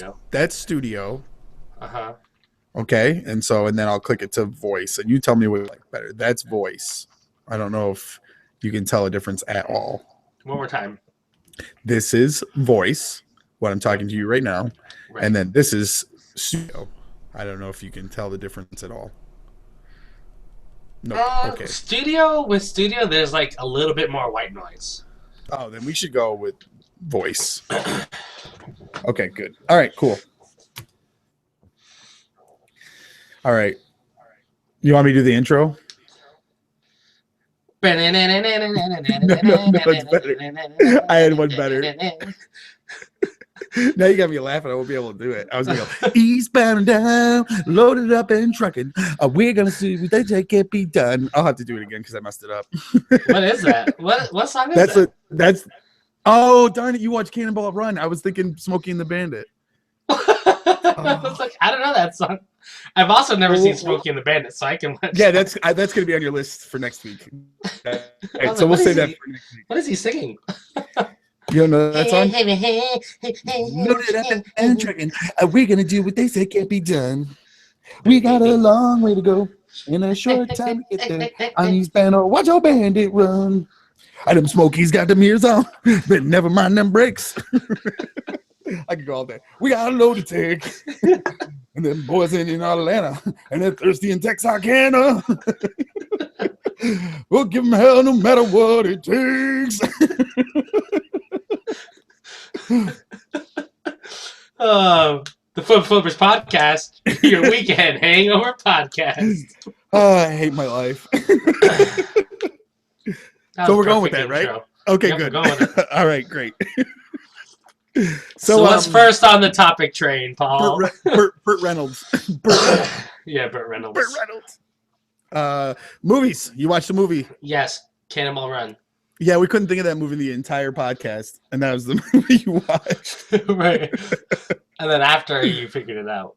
studio. That's studio. Uh-huh. Okay, and then I'll click it to voice, and you tell me what you like better. That's voice. I don't know if you can tell a difference at all. One more time. This is voice, what I'm talking to you right now, Right. and then this is studio. I don't know if you can tell the difference at all. Nope. Okay. With studio, there's like a little bit more white noise. Oh, then we should go with voice. Okay, good. All right, cool. All right. You want me to do the intro? No, it's better. I had one better. Now you got me laughing. I won't be able to do it. I was going to go, eastbound and down, loaded up and trucking. We're going to see what they can't be done. I'll have to do it again because I messed it up. What is that? What song is that? Oh, darn it. You watched Cannonball Run. I was thinking Smokey and the Bandit. I was like, I don't know that song. I've also never seen Smokey and the Bandit, so I can watch. Yeah, that's going to be on your list for next week. Right, so we'll say that for next week. What is he singing? You don't know that song? Loaded up and trucking. We're going to do what they say can't be done. We got a long way to go in a short time to get there. On eastbound, watch your bandit run. Them Smokies got them ears on, but never mind them brakes. I could go all day. We got a load to take. And them boys in Atlanta, and they're thirsty in Texarkana. We'll give them hell no matter what it takes. The Flip Flippers podcast, your weekend hangover podcast. Oh, I hate my life. So we're going with that, right? Intro. Okay, yep, good. We're going with it. All right, great. So what's first on the topic train, Paul? Burt Reynolds. Yeah, Burt Reynolds. Burt Reynolds. Movies. You watched the movie? Yes, Cannonball Run. Yeah, we couldn't think of that movie the entire podcast, and that was the movie you watched. Right. And then after you figured it out.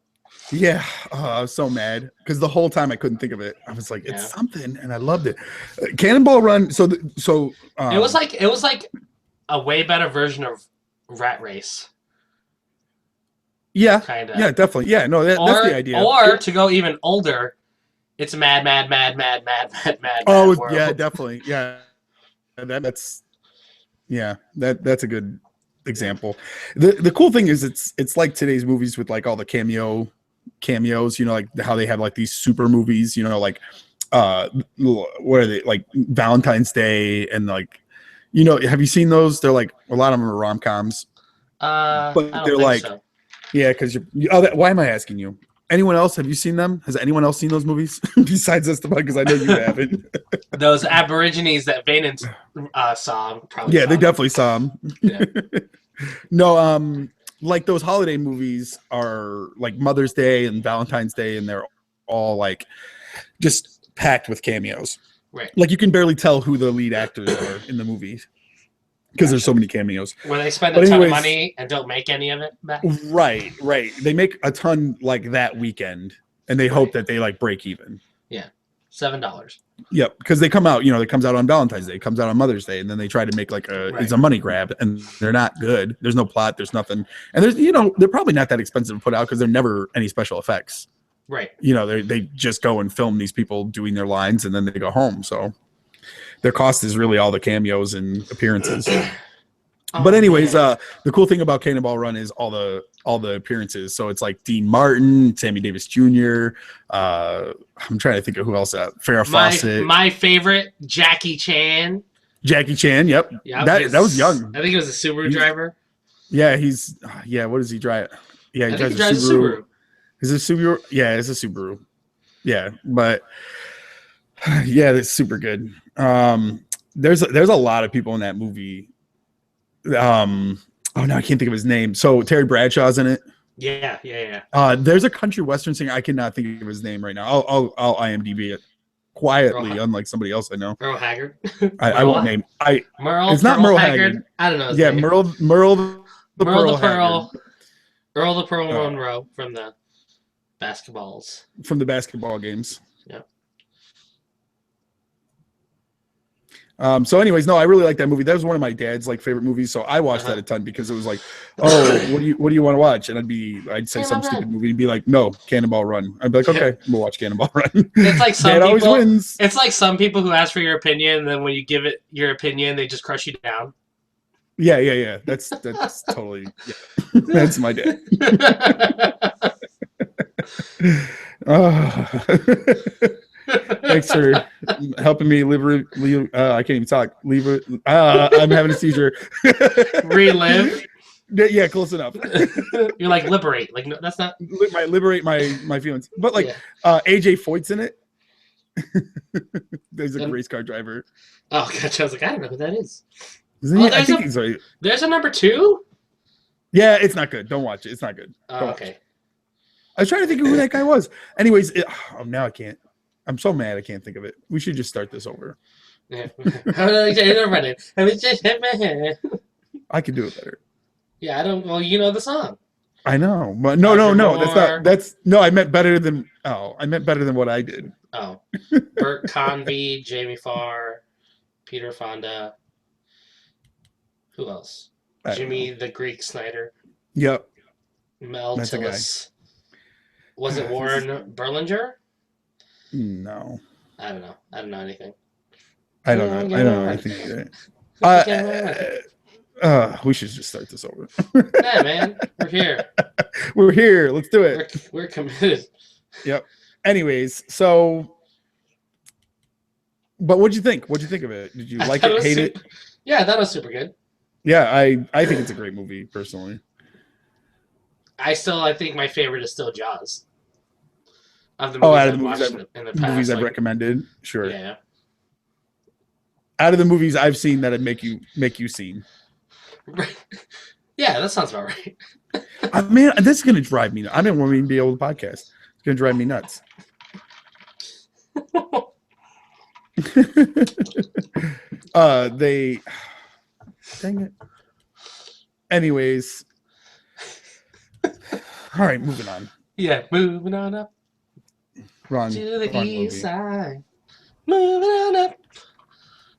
Yeah, I was so mad because the whole time I couldn't think of it. I was like, "It's something," and I loved it. Cannonball Run. So it was like a way better version of Rat Race. Yeah, kinda. Yeah, definitely. Yeah, no, that's the idea. Or to go even older, it's Mad Oh, World. Yeah, definitely. Yeah, that's a good example. The cool thing is it's like today's movies with like all the cameos, you know, like how they have like these super movies, you know, like what are they, like Valentine's Day, and like, you know, have you seen those? They're like, a lot of them are rom-coms, but they're like, so. Yeah, because why am I asking you? Anyone else? Have you seen them? Has anyone else seen those movies besides us? Because I know you haven't. Those Aborigines that Vanen saw, probably. Yeah, they definitely saw them. Yeah. No, like those holiday movies are like Mother's Day and Valentine's Day, and they're all like just packed with cameos. Right. Like you can barely tell who the lead actors are in the movies because there's so many cameos. Where they spend a ton of money and don't make any of it back. Right. They make a ton like that weekend, and they hope that they like break even. Yeah. $7. Yep, because they come out, you know, it comes out on Valentine's Day, it comes out on Mother's Day, and then they try to make like it's a money grab, and they're not good. There's no plot, there's nothing, and there's, you know, they're probably not that expensive to put out because they're never any special effects. Right. You know, they just go and film these people doing their lines, and then they go home. So their cost is really all the cameos and appearances. But anyways, the cool thing about Cannonball Run is all the appearances. So it's like Dean Martin, Sammy Davis Jr. I'm trying to think of who else. Farrah Fawcett. My favorite, Jackie Chan. Jackie Chan. Yep. That was young. I think he was a Subaru driver. Yeah, what does he drive? Yeah, he drives a Subaru. Is it a Subaru? Yeah, it's a Subaru. Yeah, but yeah, that's super good. There's a lot of people in that movie. Oh no, I can't think of his name. So Terry Bradshaw's in it. Yeah. There's a country western singer. I cannot think of his name right now. I'll IMDb it quietly, unlike somebody else I know. Merle Haggard. I won't name. Merle. It's not Merle Haggard. I don't know. Yeah, name. Merle the Pearl. Earl the Pearl Monroe from the basketballs. From the basketball games. Yep. So anyways, no, I really like that movie. That was one of my dad's like favorite movies. So I watched that a ton because it was like, oh, what do you want to watch? And I'd say some stupid movie and be like, no, Cannonball Run. I'd be like, okay, we'll watch Cannonball Run. It's like some Dad people, always wins. It's like some people who ask for your opinion, and then when you give it your opinion, they just crush you down. Yeah. That's totally, yeah. That's my dad. Thanks for helping me I can't even talk. I'm having a seizure. Relive. Yeah, close enough. You're like liberate. Like no, that's not liberate my feelings. But like AJ Foyt's in it. There's a race car driver. Oh, gotcha. I was like, I don't know who that is. I think he's right. There's a number 2? Yeah, it's not good. Don't watch it. It's not good. Okay. I was trying to think of who that guy was. Anyways, now I can't. I'm so mad I can't think of it. We should just start this over. Yeah. I could do it better. Yeah, I don't. Well, you know the song. I know, but no. I meant better than. Oh, I meant better than what I did. Oh, Bert Convy, Jamie Farr, Peter Fonda. Who else? Jimmy the Greek Snyder. Yep. Mel Tillis. Was it Warren Berlinger? No. I don't know. I don't know anything. I don't know anything either. We should just start this over. Yeah, man. We're here. We're here. Let's do it. We're committed. Yep. Anyways, so but what'd you think? What'd you think of it? Did you like it, hate it? Yeah, that was super good. Yeah, I think it's a great movie, personally. I think my favorite is still Jaws. Out of the movies I've recommended, sure. Yeah. Out of the movies I've seen that make you seen. Yeah, that sounds about right. Man, this is gonna drive me nuts. I didn't want me to be able to podcast. It's gonna drive me nuts. Dang it. Anyways. All right, moving on. Yeah, moving on up. Wrong. To the east side. Moving on up.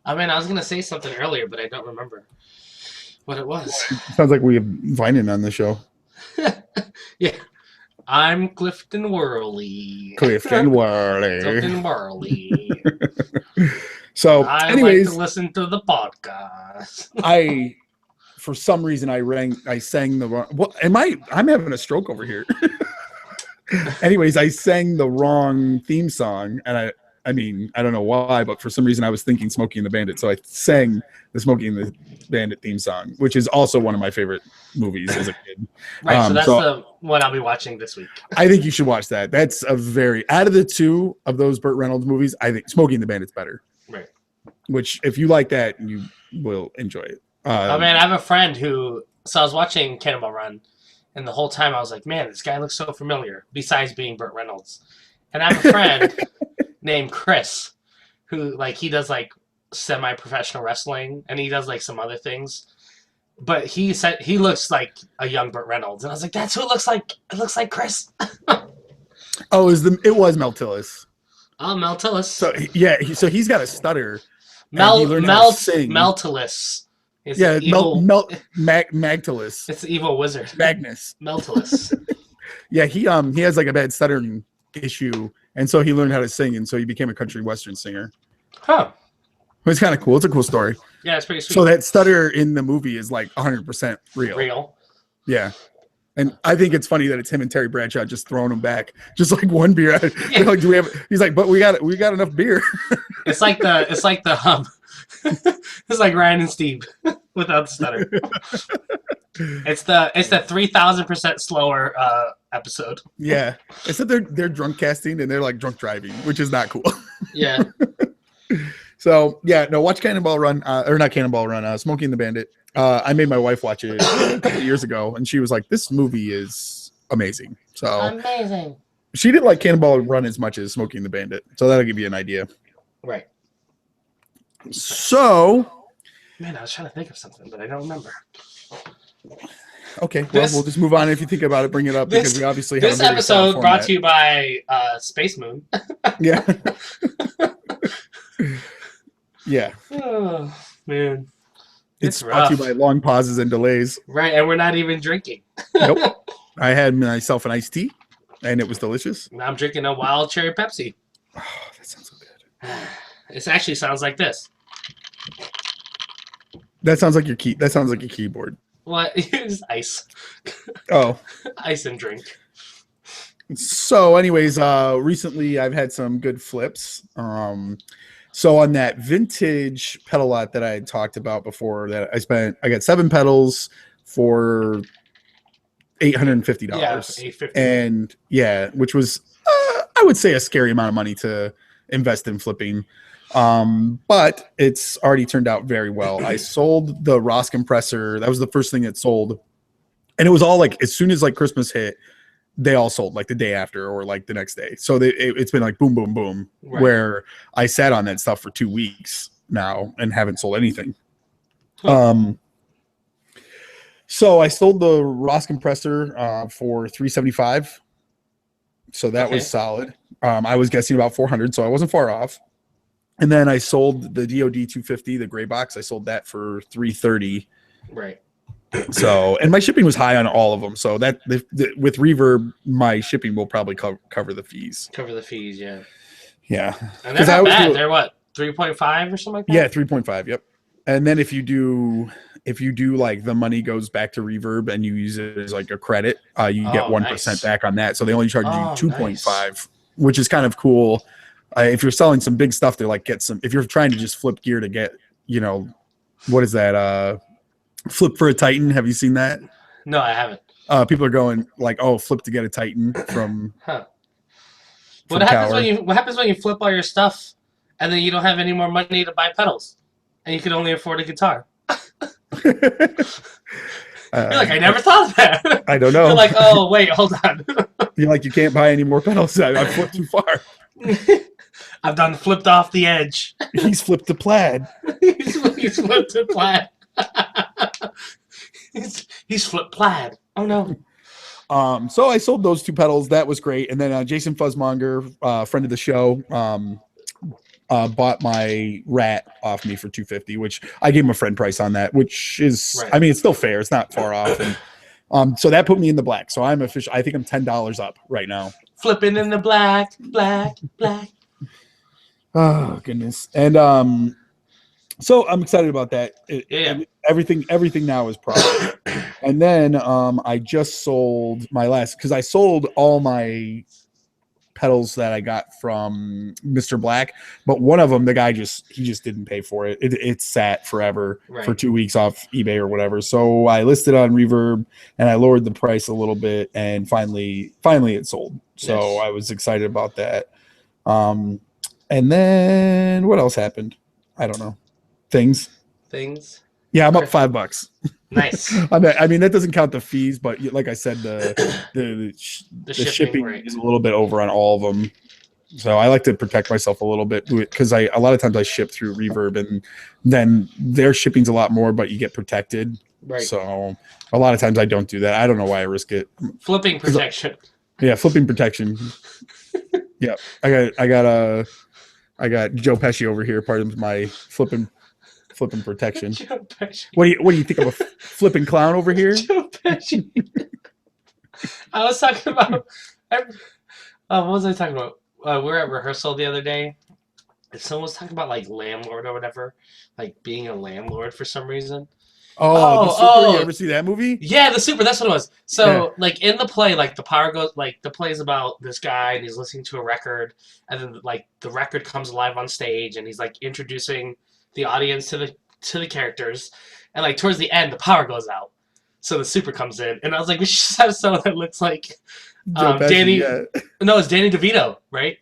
I mean, I was going to say something earlier, but I don't remember what it was. Sounds like we have Vining on the show. Yeah. I'm Clifton Worley. Clifton Worley. Clifton Worley. So, anyways. I like to listen to the podcast. For some reason, I sang the wrong. What am I? I'm having a stroke over here. Anyways, I sang the wrong theme song, and I mean, I don't know why, but for some reason, I was thinking Smokey and the Bandit, so I sang the Smokey and the Bandit theme song, which is also one of my favorite movies as a kid. Right, so that's the one I'll be watching this week. I think you should watch that. That's out of the two of those Burt Reynolds movies, I think Smokey and the Bandit's better. Right. Which, if you like that, you will enjoy it. Man, I have a friend so I was watching Cannonball Run, and the whole time I was like, man, this guy looks so familiar, besides being Burt Reynolds. And I have a friend named Chris, who, like, he does, like, semi-professional wrestling, and he does, like, some other things. But he said he looks like a young Burt Reynolds. And I was like, that's who it looks like. It looks like Chris. Oh, it was Mel Tillis. Oh, Mel Tillis. So, yeah, so he's got a stutter. Mel Tillis. Yeah, Magtilus. It's the evil wizard. Magnus. Meltilus. Yeah, he has like a bad stuttering issue, and so he learned how to sing, and so he became a country western singer. Huh. It's kind of cool. It's a cool story. Yeah, it's pretty sweet. So that stutter in the movie is like 100% real. Yeah. And I think it's funny that it's him and Terry Bradshaw just throwing him back, just like one beer. Yeah. Like, do we have? He's like, but we got enough beer. It's like the hum. It's like Ryan and Steve without the stutter. It's the 3,000% slower episode. Yeah, it's that they're drunk casting and they're like drunk driving, which is not cool. Yeah. So yeah, no, watch Cannonball Run, or not Cannonball Run, Smokey and the Bandit. I made my wife watch it a couple of years ago, and she was like, "This movie is amazing." So amazing. She didn't like Cannonball Run as much as Smokey and the Bandit, so that'll give you an idea. Right. So, man, I was trying to think of something, but I don't remember. Okay, well, we'll just move on. If you think about it, bring it up because we obviously have this episode brought to you by Space Moon. Yeah. Yeah. Oh man, It's it's brought to you by rough, long pauses and delays. right? And we're not even drinking. Nope. I had myself an iced tea, and it was delicious. Now I'm drinking a wild cherry Pepsi. Oh, that sounds so good. It actually sounds like this. That sounds like your key. That sounds like your keyboard. What? It's ice, Oh, ice and drink. so anyways, recently I've had some good flips. So on that vintage pedal lot that I had talked about before, that I got 7 pedals for $850. Yeah, 850. And yeah, which was I would say a scary amount of money to invest in flipping. But it's already turned out very well. I sold the Ross compressor. That was the first thing that sold. And it was all like as soon as like Christmas hit, they all sold like the day after or like the next day. So it's been like boom, boom, boom, Right. where I sat on that stuff for 2 weeks now and haven't sold anything. Huh. So I sold the Ross compressor for $375. So that Okay. was solid. I was guessing about 400, so I wasn't far off. And then I sold the DOD 250, the gray box. I sold that for $330. Right. So, and my shipping was high on all of them. So that with Reverb, my shipping will probably cover the fees. Cover the fees, yeah. Yeah, And they're not bad. They're what, 3.5 or something like that? Yeah, 3.5. Yep. And then if you do like the money goes back to Reverb and you use it as like a credit, you get 1% nice. back on that. So they only charge you 2.5, nice. which is kind of cool. If you're selling some big stuff, they're like if you're trying to just flip gear to get, what is that? Flip for a Titan. Have you seen that? No, I haven't. People are going like, oh, flip to get a Titan from. Huh. From What happens when you flip all your stuff and then you don't have any more money to buy pedals and you can only afford a guitar? You're like, I never thought of that. I don't know. You're like, oh wait, hold on. You're like, you can't buy any more pedals. I've flipped too far. I've done flipped off the edge. He's flipped the plaid. he's flipped the plaid. he's flipped plaid. Oh no. So I sold those 2 pedals. That was great. And then Jason Fuzzmonger, friend of the show, bought my Rat off me for $250, which I gave him a friend price on that, which is, right. I mean, it's still fair. It's not far off. And so that put me in the black. So I'm official. I think I'm $10 up right now. Flipping in the black. Oh goodness. And so I'm excited about that. Everything now is profit. And then I just sold my last, because I sold all my pedals that I got from Mr. Black, but one of them, the guy he just didn't pay for it. It sat forever for 2 weeks off eBay or whatever. So I listed on Reverb and I lowered the price a little bit, and finally it sold. So yes. I was excited about that. And then what else happened? I don't know. Things. Yeah, I'm up $5. Nice. I mean, that doesn't count the fees, but like I said, the shipping right. is a little bit over on all of them. So I like to protect myself a little bit because a lot of times I ship through Reverb, and then their shipping's a lot more, but you get protected. Right. So a lot of times I don't do that. I don't know why I risk it. Flipping protection. Yeah, flipping protection. Yeah, I got Joe Pesci over here, part of my flipping protection. Joe Pesci. What do you think of a flipping clown over here? Joe Pesci. I was talking about. What was I talking about? We were at rehearsal the other day. And someone was talking about like landlord or whatever, like being a landlord for some reason. The Super. You ever see that movie? Yeah, The Super. That's what it was. So, like in the play, like the power goes. Like the play is about this guy, and he's listening to a record, and then like the record comes alive on stage, and he's like introducing the audience to the characters, and like towards the end, the power goes out, so the Super comes in, and I was like, we should just have someone that looks like Pesci, Danny. yeah. No, it's Danny DeVito, right?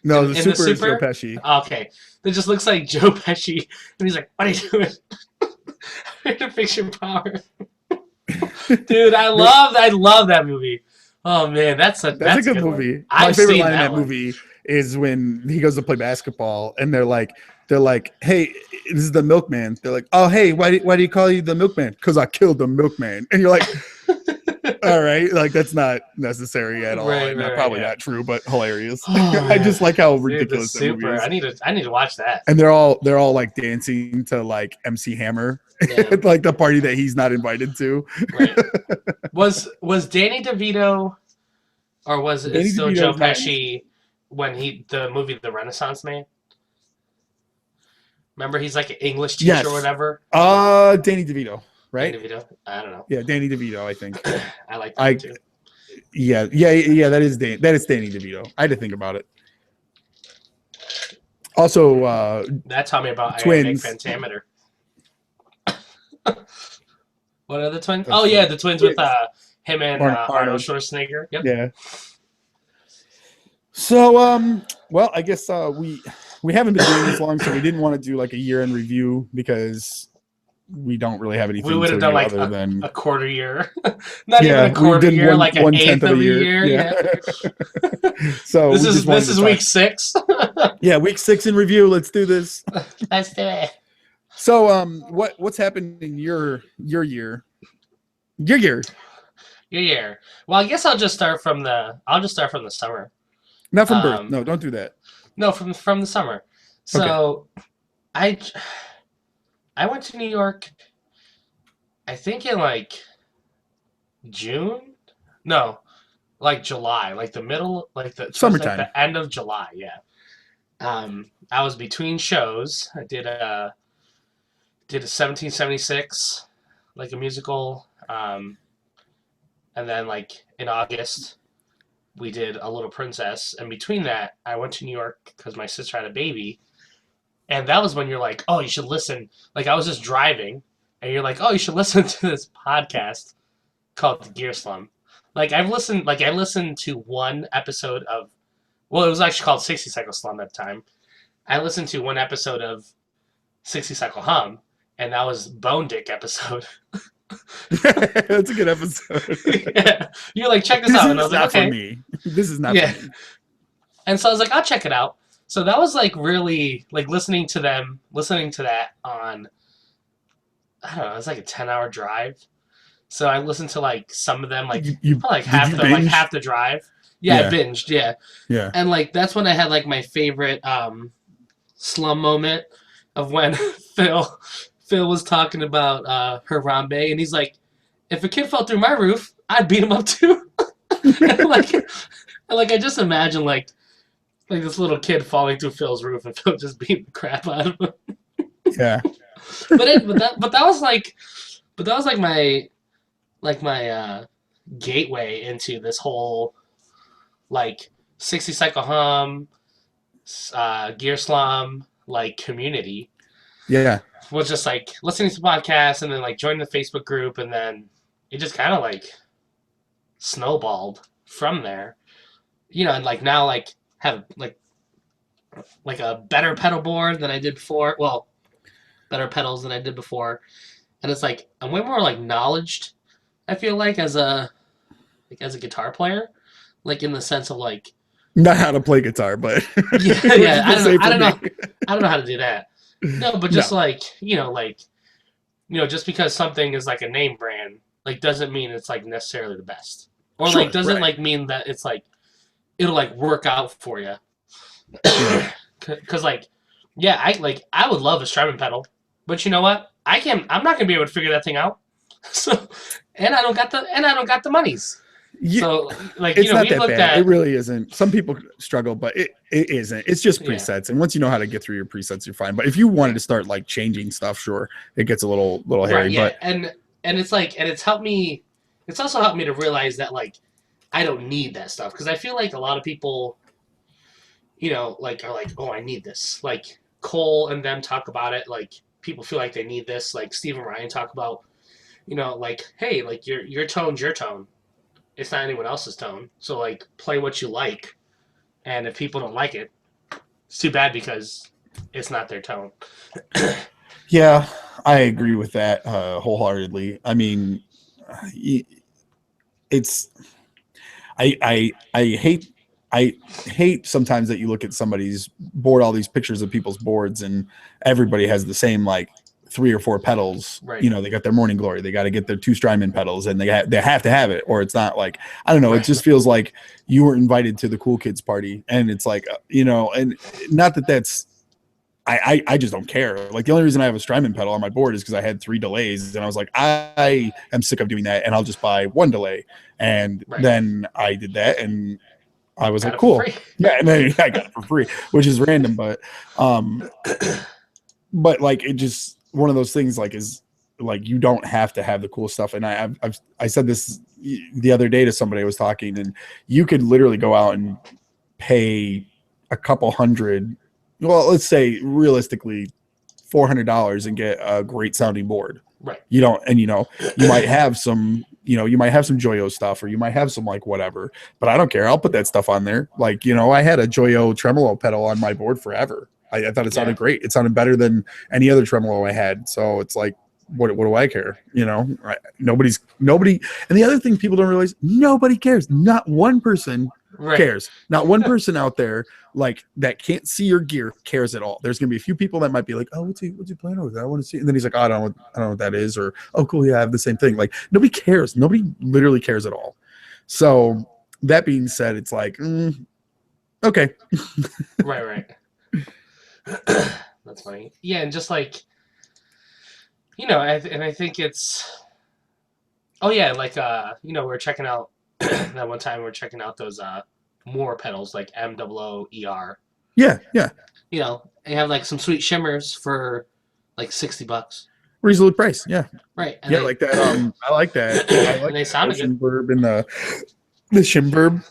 No, the Super is Joe Pesci. Okay, it just looks like Joe Pesci, and he's like, "What are you doing?" I'm here to fix your power. Dude, I love that movie. Oh man, that's a good movie. My favorite line in that movie is when he goes to play basketball, and they're like, "Hey, this is the milkman." They're like, "Oh, hey, why do you call you the milkman?" Because I killed the milkman. And you're like, All right, like that's not necessary at all, Right, and right, probably yeah. not true, but hilarious. Oh I just man, like how dude, the ridiculous that movie super. is, I need to watch that. and they're all like dancing to like MC Hammer Yeah, at like the party that he's not invited to. right. Was Danny DeVito or was it Danny still Joe DeVito's not in. Pesci when the movie The Renaissance Man? Remember he's like an English teacher or Yes, whatever. Danny DeVito, Danny right? DeVito. I don't know. Yeah, Danny DeVito, I think. I like that I too. yeah. That is Danny DeVito. I had to think about it. Also, That taught me about iambic twins. pentameter. What are the twins? That's Oh yeah, right. the twins with Twins. him and Arnold Arnold. Schwarzenegger. Yep. Yeah. So, well, I guess we haven't been doing this long, so we didn't want to do like a year-end review because we don't really have anything We would to have done do like other than a quarter year, not yeah, even a quarter we did year, like an eighth of a year. Yeah. So This is week 6. Yeah, week 6 in review. Let's do this. Let's do it. So, what's happened in your year? Your year, Yeah. Well, I guess I'll just start from the summer. not from birth. No, don't do that. No, from the summer. So, I went to New York. I think in like June. No, like July, like the middle, like the towards, Summertime. like the end of July. Yeah. I was between shows. I did a 1776, like a musical. And then like in August, we did a Little Princess. And between that, I went to New York because my sister had a baby. And that was when you're like, oh, you should listen. Like I was just driving, and you're like, oh, you should listen to this podcast called The Gear Slum. Like I listened to one episode of, well, it was actually called 60 Cycle Slum at the time. I listened to one episode of 60 Cycle Hum, and that was Bone Dick episode. That's a good episode. Yeah. You're like, check this This out. is And I was like, not okay. for me. This is not Yeah. for me. And so I was like, I'll check it out. So that was like really like listening to that on, I don't know, it was like a 10-hour drive. So I listened to like some of them like like half the drive. Yeah, Yeah. I binged, yeah. Yeah. And like that's when I had like my favorite slum moment of when Phil was talking about Harambe, and he's like, if a kid fell through my roof, I'd beat him up too. and like I just imagine like this little kid falling through Phil's roof and Phil just beating the crap out of him. Yeah. But that was like my gateway into this whole like 60 Cycle Hum, Gear Slum like community. Yeah. Was just like listening to podcasts and then like joining the Facebook group, and then it just kind of like snowballed from there, and like now like have like a better pedal board than I did before. Well, better pedals than I did before, and it's like I'm way more like knowledged. I feel like as a guitar player, like in the sense of like Not how to play guitar, but yeah. I don't know how to do that. No, but just No. like just because something is like a name brand, like doesn't mean it's like necessarily the best, or Sure, like doesn't right. like mean that it's like it'll like work out for you. Because like I would love a Strymon pedal, but you know what? I'm not gonna be able to figure that thing out. So, and I don't got the monies. So like it's not we that looked bad. at It really isn't. Some people struggle, but it isn't. It's just Yeah. presets, and once you know how to get through your presets, you're fine. But if you wanted to start like changing stuff, sure, it gets a little hairy. right, yeah, But and it's like it's helped me. It's also helped me to realize that like I don't need that stuff, because I feel like a lot of people, like are like, oh, I need this. Like Cole and them talk about it. Like people feel like they need this. Like Steve and Ryan talk about, like, hey, like your tone's your tone. It's not anyone else's tone. So like play what you like, and if people don't like it, it's too bad because it's not their tone. yeah, I agree with that wholeheartedly. I mean, it's I hate sometimes that you look at somebody's board, all these pictures of people's boards, and everybody has the same like 3 or 4 pedals. Right. You know, they got their Morning Glory. They got to get their 2 Strymon pedals, and they have to have it, or it's not like, I don't know. It just feels like you were invited to the cool kids party, and it's like, you know, and not that that's. I just don't care. Like the only reason I have a Strymon pedal on my board is because I had 3 delays, and I was like, I am sick of doing that, and I'll just buy 1 delay. And then I did that, and I was like, cool, yeah. And then I got it for free, which is random, but like it just one of those things. Like is like you don't have to have the cool stuff. And I said this the other day to somebody I was talking, and you could literally go out and pay a couple hundred. Well, let's say realistically $400 and get a great sounding board. Right. You don't, and you know, you might have some, you know, you might have some Joyo stuff, or you might have some like whatever, but I don't care. I'll put that stuff on there. Like, you know, I had a Joyo tremolo pedal on my board forever. I thought it sounded great. It sounded better than any other tremolo I had. So it's like, what do I care? You know, nobody. And the other thing people don't realize, nobody cares. Not one person cares. Not one person out there like that can't see your gear cares at all. There's gonna be a few people that might be like, oh, what's he playing with? I want to see. And then he's like, oh, I don't know what that is, or oh, cool, yeah, I have the same thing. Like nobody cares. Nobody literally cares at all. So that being said, it's like, okay, right. That's funny. Yeah, and just like, you know, and I think it's, oh yeah, like you know, we're checking out that one time we're checking out those Moore pedals like MOOER. Yeah. You know, they have like some sweet shimmers for like $60. Reasonable price, yeah. Right. And yeah, like that. I like that. I like and they sound good. Verb and the Shimverb.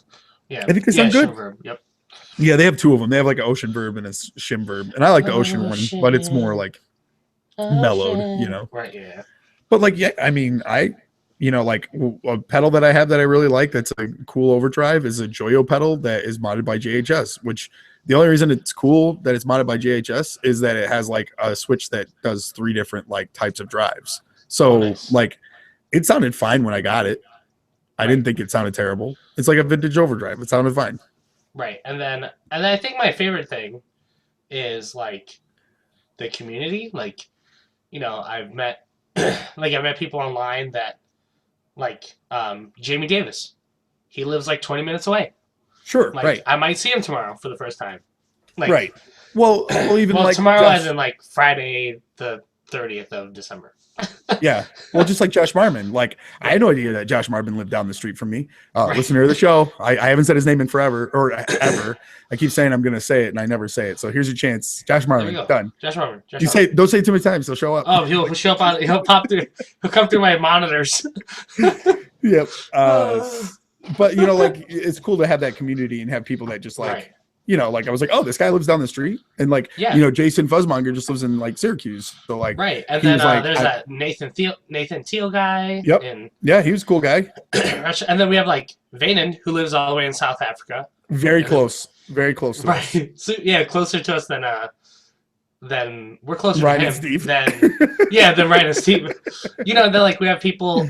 Yeah, I think they sound good. Shimverb. Yep. Yeah, they have 2 of them. They have like an Ocean Verb and a Shimverb, and I like the Ocean one, but it's more like mellowed, you know. Right. Yeah. But like, yeah, I mean, you know, like a pedal that I have that I really like that's a cool overdrive is a Joyo pedal that is modded by JHS, which the only reason it's cool that it's modded by JHS is that it has like a switch that does 3 different like types of drives. So like it sounded fine when I got it. I didn't think it sounded terrible. It's like a vintage overdrive. It sounded fine. Right. And then I think my favorite thing is like the community. Like, you know, I've met people online that like Jamie Davis. He lives like 20 minutes away. Sure, like, right. I might see him tomorrow for the first time. Like, right. Well, even like tomorrow as in like Friday the 30th of December. Yeah. Well, just like Josh Marmon. Like, I had no idea that Josh Marmon lived down the street from me. Listener to the show. I haven't said his name in forever or ever. I keep saying I'm going to say it, and I never say it. So here's your chance. Josh Marmon. Done. Josh Marmon. Don't say it too many times. He'll show up. Oh, he'll show up. He'll pop through. He'll come through my monitors. Yep. But, you know, like, it's cool to have that community and have people that just like, you know, like I was like, oh, this guy lives down the street, and like, you know, Jason Fuzzmonger just lives in like Syracuse, so like, and then like, there's that Nathan Teal guy. Yep. And yeah, he was a cool guy. And then we have like Vanen, who lives all the way in South Africa. Very close to us. So yeah, closer to us than we're closer Ryan to him and Steve. than Ryan and Steve. You know, then like we have people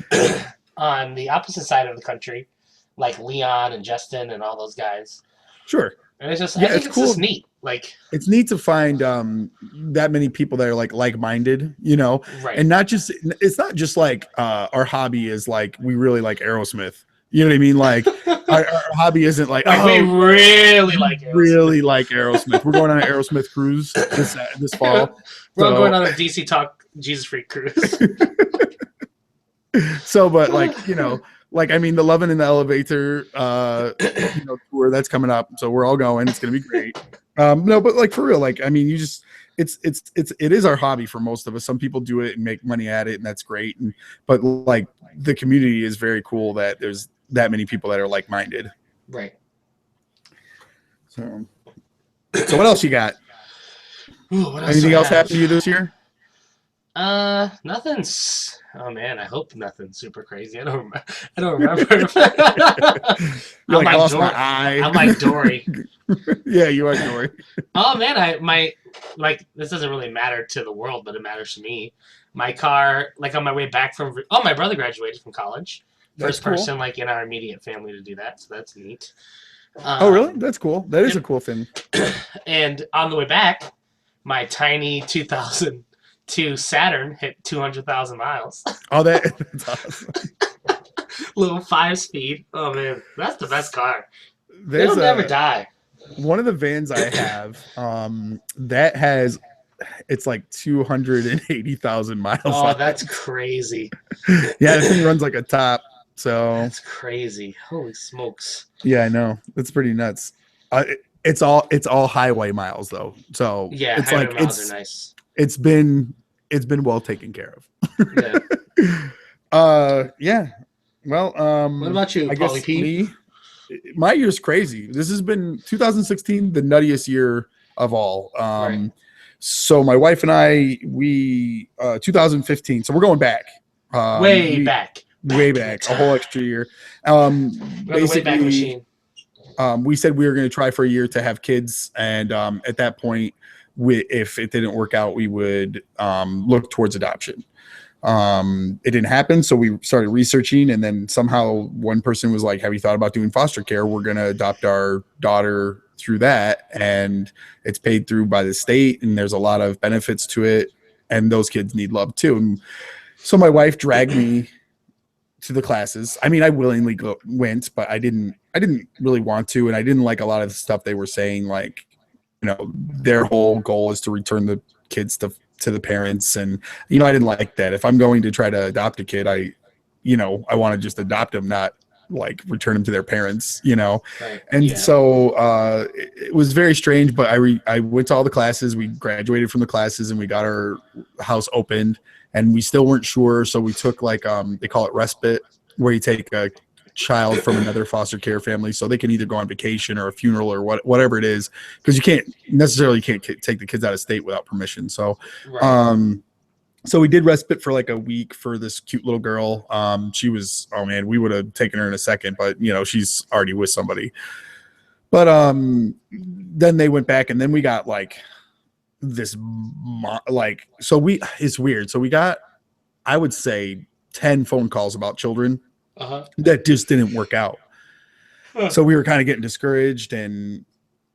on the opposite side of the country, like Leon and Justin and all those guys. Sure. And it's just, I think it's cool. Just neat. Like, it's neat to find that many people that are like-minded, you know, and not just, it's not just like our hobby is like, we really like Aerosmith. You know what I mean? Like our hobby isn't like, we really like Aerosmith. We're going on an Aerosmith cruise this fall. We're going on a DC Talk Jesus Freak cruise. So, but like, you know, like, I mean, the Lovin' in the Elevator, you know, tour that's coming up. So we're all going. It's going to be great. No, but like for real, like, I mean, you just, it is our hobby for most of us. Some people do it and make money at it, and that's great. But like the community is very cool that there's that many people that are like-minded. Right. So what else you got? Ooh, anything else happened to you this year? Nothing's. Oh man, I hope nothing's super crazy. I don't remember. I'm like, lost my eye. I'm like Dory. Yeah, you are Dory. Oh man, this doesn't really matter to the world, but it matters to me. My car, like on my way back from, my brother graduated from college. First person like in our immediate family to do that, so that's neat. Oh really? That's cool. That is a cool thing. And on the way back, my tiny 2010 to Saturn hit 200,000 miles. Oh, that's awesome. Little 5-speed. Oh man, that's the best car. There's It'll never a die. one of the vans I have that has it's like 280,000 miles Oh, on that's it. crazy. Yeah, the thing runs like a top. So That's crazy. Holy smokes. yeah, I know. It's pretty nuts. It's all highway miles though. So Yeah, it's highway like miles are nice. it's been it's been well taken care Yeah. of. Yeah. Well, What about you, I Polly guess P? me, my year's crazy. This has been 2016, the nuttiest year of all. Right. So my wife and I, we 2015. So we're going back. Way We back. way Back in the back, a whole time. extra year. We're on the way back Basically, machine. we said we were going to try for a year to have kids, and at that point, if it didn't work out, we would look towards adoption. It didn't happen, so we started researching, and then somehow one person was like, have you thought about doing foster care? We're going to adopt our daughter through that, and it's paid through by the state, and there's a lot of benefits to it, and those kids need love too. And so my wife dragged me to the classes. I mean, I willingly went, but I didn't really want to, and I didn't like a lot of the stuff they were saying. Like, their whole goal is to return the kids to the parents, and I didn't like that. If I'm going to try to adopt a kid, I want to just adopt them, not like return them to their parents. Right. And Yeah. so it was very strange. But I went to all the classes. We graduated from the classes, and we got our house opened, and we still weren't sure. So we took like they call it respite, where you take a child from another foster care family so they can either go on vacation or a funeral or whatever it is, because you can't take the kids out of state without permission. So Right. so we did respite for like a week for this cute little girl. She was, oh man, we would have taken her in a second, but she's already with somebody. But then they went back, and then we got like this so it's weird. So we got, I would say, 10 phone calls about children Uh-huh. that just didn't work out. Huh. So we were kind of getting discouraged, and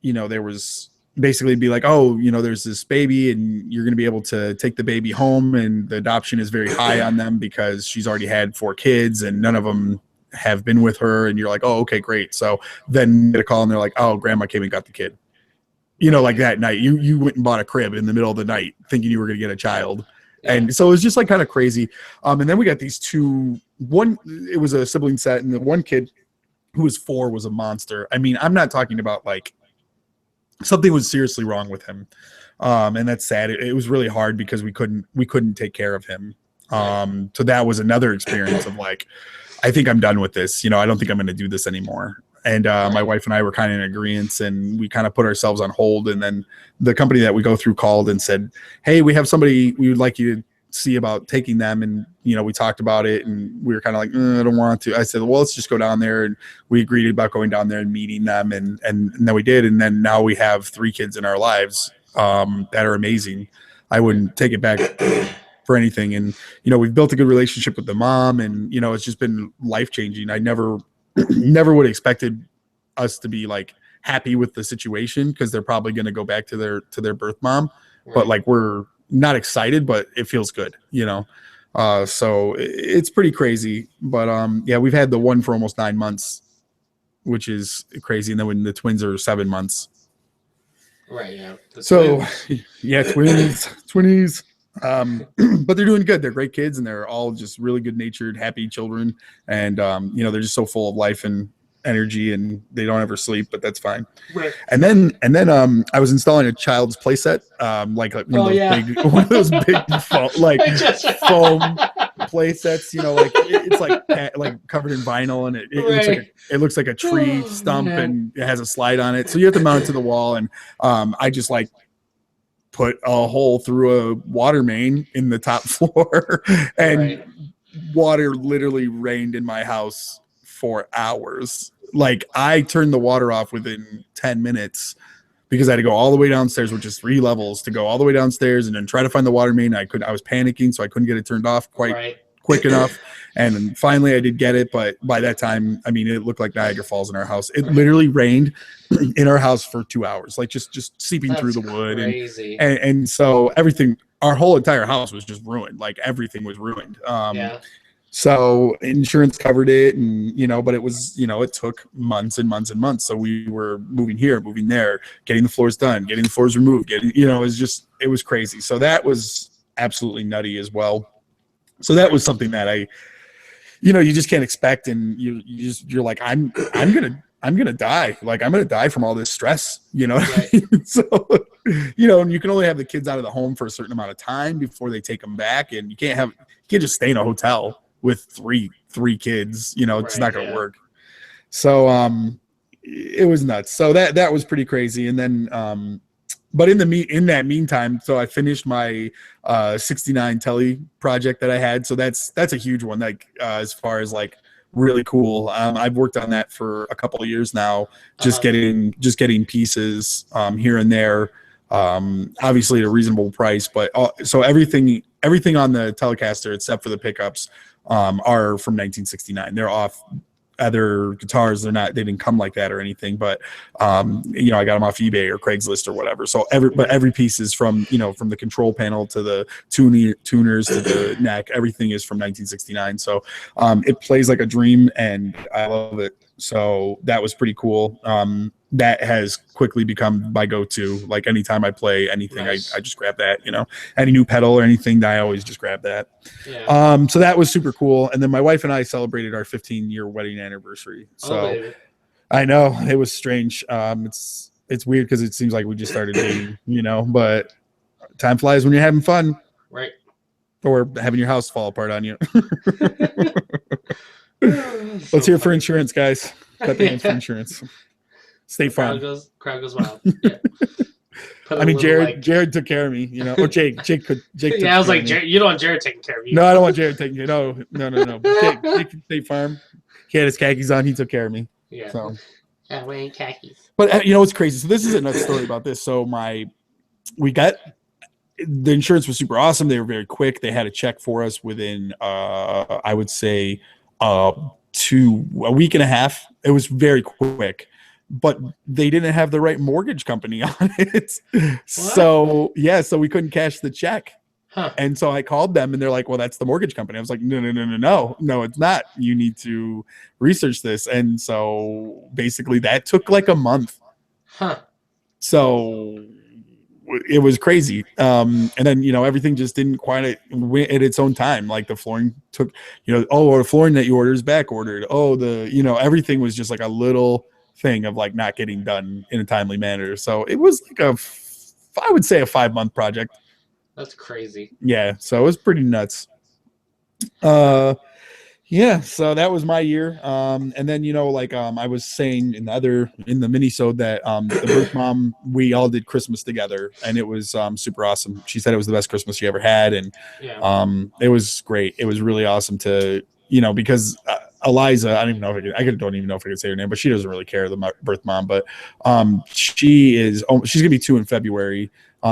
there was basically be like, oh, there's this baby, and you're going to be able to take the baby home, and the adoption is very high on them because she's already had 4 kids and none of them have been with her. And you're like, oh, okay, great. So then you get a call, and they're like, oh, grandma came and got the kid. Like that night, you went and bought a crib in the middle of the night thinking you were going to get a child. Yeah. And so it was just like kind of crazy. And then we got these it was a sibling set, and the one kid who was 4 was a monster. I mean, I'm not talking about like something was seriously wrong with him. And that's sad. It was really hard because we couldn't take care of him. So that was another experience of like, I think I'm done with this. I don't think I'm going to do this anymore. And my wife and I were kind of in agreement, and we kind of put ourselves on hold. And then the company that we go through called and said, hey, we have somebody we would like you to see about taking them. And, we talked about it, and we were kind of like, I don't want to. I said, well, let's just go down there. And we agreed about going down there and meeting them. And then we did. And then now we have 3 kids in our lives that are amazing. I wouldn't take it back for anything. And, we've built a good relationship with the mom, and, it's just been life-changing. I never would have expected us to be like happy with the situation, because they're probably going to go back to their birth mom. Right. But like, we're not excited, but it feels good, so it's pretty crazy. But yeah, we've had the one for almost 9 months, which is crazy. And then when the twins are 7 months. Right. Yeah. So yeah, twinnies. But they're doing good. They're great kids, and they're all just really good natured, happy children. And they're just so full of life and energy, and they don't ever sleep, but that's fine. Right. And then I was installing a child's playset, like one of those big foam play sets, like it's like covered in vinyl, and it looks like a tree stump, and it has a slide on it. So you have to mount it to the wall. And I just like put a hole through a water main in the top floor, and water literally rained in my house for hours. Like, I turned the water off within 10 minutes because I had to go all the way downstairs, which is 3 levels, to go all the way downstairs and then try to find the water main. I was panicking, so I couldn't get it turned off quite quick enough. And finally I did get it. But by that time, I mean, it looked like Niagara Falls in our house. It literally rained in our house for 2 hours, like just seeping through the wood. Crazy. And so everything, our whole entire house was just ruined. Like everything was ruined. Yeah. So insurance covered it, and but it was, it took months and months and months. So we were moving here, moving there, getting the floors done, getting the floors removed, it was crazy. So that was absolutely nutty as well. So that was something that you just can't expect, and you're like, I'm gonna die. Like, I'm gonna die from all this stress, Right. So, and you can only have the kids out of the home for a certain amount of time before they take them back, and you can't just stay in a hotel with three kids. It's not gonna work. So it was nuts. So that was pretty crazy. And then but in that meantime, so I finished my 69 telly project that I had. So that's a huge one, like as far as like really cool. I've worked on that for a couple of years now, just getting pieces here and there, obviously at a reasonable price. But so everything on the Telecaster except for the pickups are from 1969. They're off other guitars. They didn't come like that or anything, but I got them off eBay or Craigslist or whatever. So every piece is from from the control panel to the tuners to the neck. Everything is from 1969. So it plays like a dream, and I love it. So that was pretty cool. That has quickly become my go-to. Like anytime I play anything, nice. I just grab that. Any new pedal or anything, I always just grab that. Yeah. So that was super cool. And then my wife and I celebrated our 15-year wedding anniversary. So I know it was strange. It's weird because it seems like we just started dating, but time flies when you're having fun, right? Or having your house fall apart on you. Let's hear it for insurance, guys. Cut the for insurance. State Farm. Crowd goes wild. Yeah. I mean, Jared took care of me, or Jake took yeah, I was like, you don't want Jared taking care of you. No, I don't want Jared taking care of you. No. Jake State Farm. He had his khakis on. He took care of me. Yeah. So. I'm wearing khakis. But it's crazy. So this is another story about this. So we got the insurance was super awesome. They were very quick. They had a check for us within, I would say, a week and a half. It was very quick, but they didn't have the right mortgage company on it. So we couldn't cash the check. Huh. And so I called them, and they're like, well, that's the mortgage company. I was like, no, it's not. You need to research this. And so basically that took like a month. Huh. So it was crazy. And then, everything just didn't quite at its own time. Like the flooring took, the flooring that you ordered is back ordered. Everything was just like a little thing of like not getting done in a timely manner. So it was like I would say a 5-month project. That's crazy. Yeah. So it was pretty nuts. Yeah, so that was my year. And then, I was saying in the mini-sode that the birth mom, we all did Christmas together, and it was super awesome. She said it was the best Christmas she ever had, and it was great. It was really awesome to, because Eliza, I don't even know if I could say her name, but she doesn't really care, the birth mom, but she's gonna be 2 in February.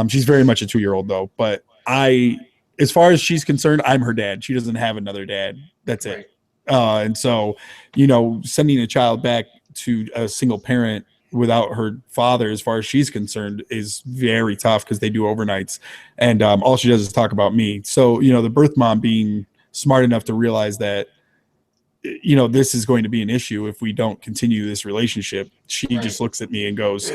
She's very much a 2-year-old though, but as far as she's concerned, I'm her dad. She doesn't have another dad. That's it. And so, sending a child back to a single parent without her father, as far as she's concerned, is very tough because they do overnights. And all she does is talk about me. So, the birth mom being smart enough to realize that, this is going to be an issue if we don't continue this relationship. She just looks at me and goes,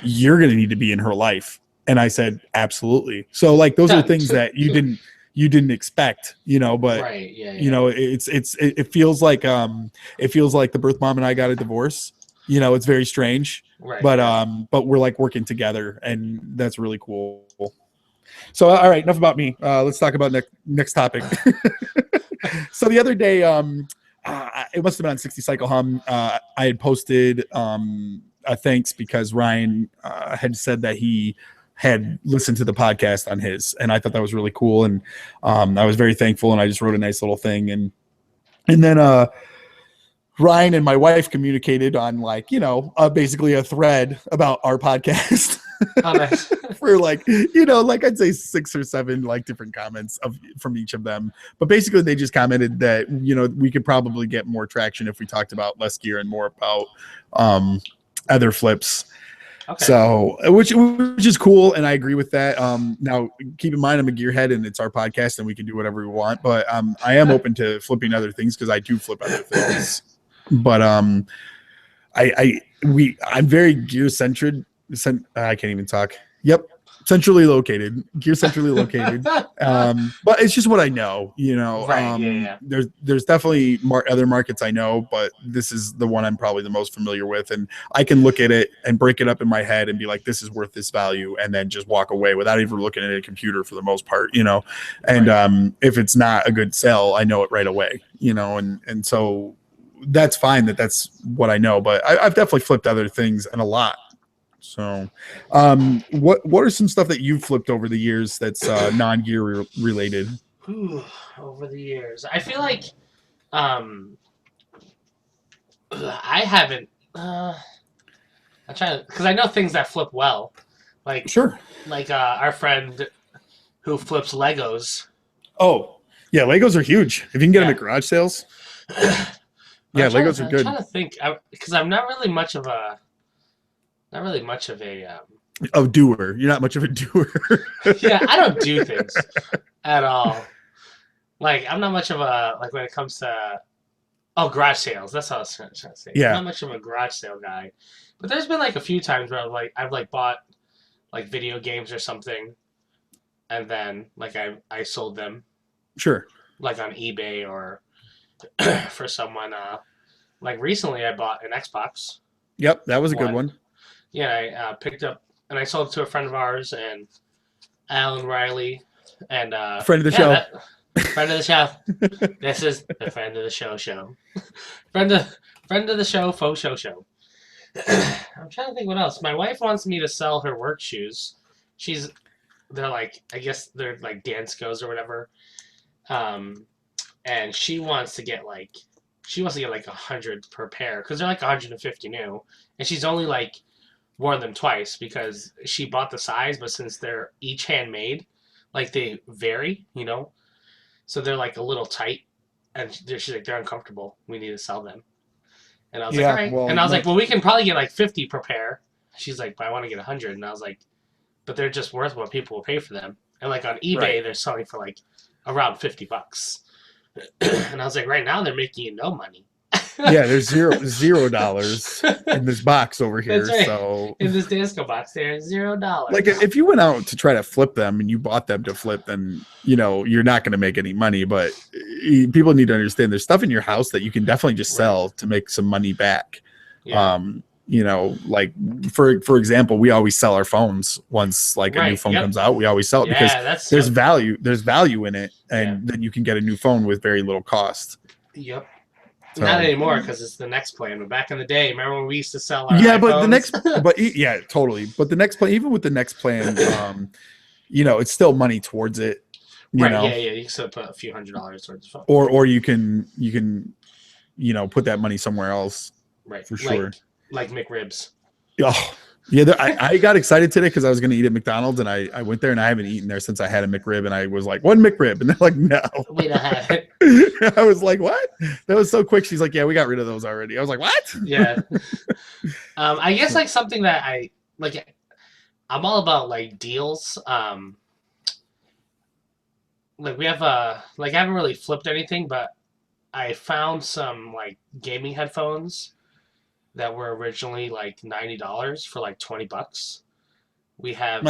you're going to need to be in her life. And I said, absolutely. So like, those are things that you didn't expect, but it feels like the birth mom and I got a divorce. It's very strange, but we're like working together, and that's really cool. So, all right, enough about me. Let's talk about next topic. So the other day, it must've been on 60 Cycle Hum. I had posted a thanks because Ryan had said that he had listened to the podcast on his, and I thought that was really cool. And I was very thankful, and I just wrote a nice little thing. And then Ryan and my wife communicated on basically a thread about our podcast. Oh, nice. For like, you know, like I'd say 6 or 7 like different comments from each of them. But basically they just commented that, you know, we could probably get more traction if we talked about less gear and more about other flips. Okay. So which is cool, and I agree with that. Now keep in mind I'm a gearhead and it's our podcast and we can do whatever we want, but I am open to flipping other things because I do flip other things. But I'm very gear centered. I can't even talk. Yep, centrally located, gear centrally located. But it's just what I know, you know. Right. Yeah. There's definitely other markets I know, but this is the one I'm probably the most familiar with, and I can look at it and break it up in my head and be like, this is worth this value, and then just walk away without even looking at a computer for the most part, you know. And Right. if it's not a good sell, I know it right away, you know, and so that's fine that's what I know, but I've definitely flipped other things and a lot. So what are some stuff that you've flipped over the years that's non-gear related? Whew, over the years, I feel like um, I haven't. I'm trying to, because I know things that flip well, like Sure. our friend who flips Legos. Oh yeah, Legos are huge if you can get them Yeah. at garage sales. I'm Yeah, Legos are I'm good. trying to think because I'm not really much of a Oh, doer, you're not much of a doer. yeah, I don't do things at all. Like I'm not much of a like when it comes to garage sales. That's what I was trying to say. I'm Yeah, not much of a garage sale guy, but there's been like a few times where I've like bought like video games or something, and then like I sold them sure. like on eBay or for someone. Like recently I bought an Xbox Yep, that was a good One. one. Yeah, I picked up and I sold it to a friend of ours and Alan Riley, and Friend of the yeah, show. that friend of the show. This is the friend of the show. friend of friend of the show, faux show. I'm trying to think what else. My wife wants me to sell her work shoes. She's they're like I guess they're like dance goes or whatever. Um, and she wants to get like 100 per pair because they're like 150 new, and she's only like worn them twice because she bought the size, but since they're each handmade, like they vary, you know, so they're like a little tight, and she's like they're uncomfortable. We need to sell them, and I was like, all Yeah, right, well, and I was no, like, well, we can probably get like 50 per pair. She's like, but I want to get 100, and I was like, but they're just worth what people will pay for them, and like on right. eBay they're selling for like around $50. And I was like, right now they're making you no money. Yeah, there's $0 in this box over That's here. right. So In this disco box, there's like $0. if you went out to try to flip them and you bought them to flip, then you know you're not going to make any money. But people need to understand there's stuff in your house that you can definitely just Right. sell to make some money back. Yeah. You know, like for example, we always sell our phones once like a new Right. phone Yep. comes out. We always sell it because Yeah. That's there's yep. value in it, Yeah. and then you can get a new phone with very little cost. Yep. Not So anymore because it's the next plan. But back in the day, remember when we used to sell our yeah, but iPhones? yeah, totally. But the next plan, even with the next plan, you know, it's still money towards it, you Right. know, Yeah. Yeah. You still put a few $100 towards the phone. or you can, you know, put that money somewhere else Right. for sure. Like McRibs. Oh, yeah. I got excited today because I was going to eat at McDonald's and I went there and I haven't eaten there since I had a McRib and I was like, one McRib. And they're like, no. We don't have it. I was like, what? That was so quick. She's like, yeah, we got rid of those already. I was like, what? Yeah. I guess like something that I like. I'm all about like deals. Like we have like I haven't really flipped anything, but I found some like gaming headphones that were originally like $90 for like $20. Nice. We have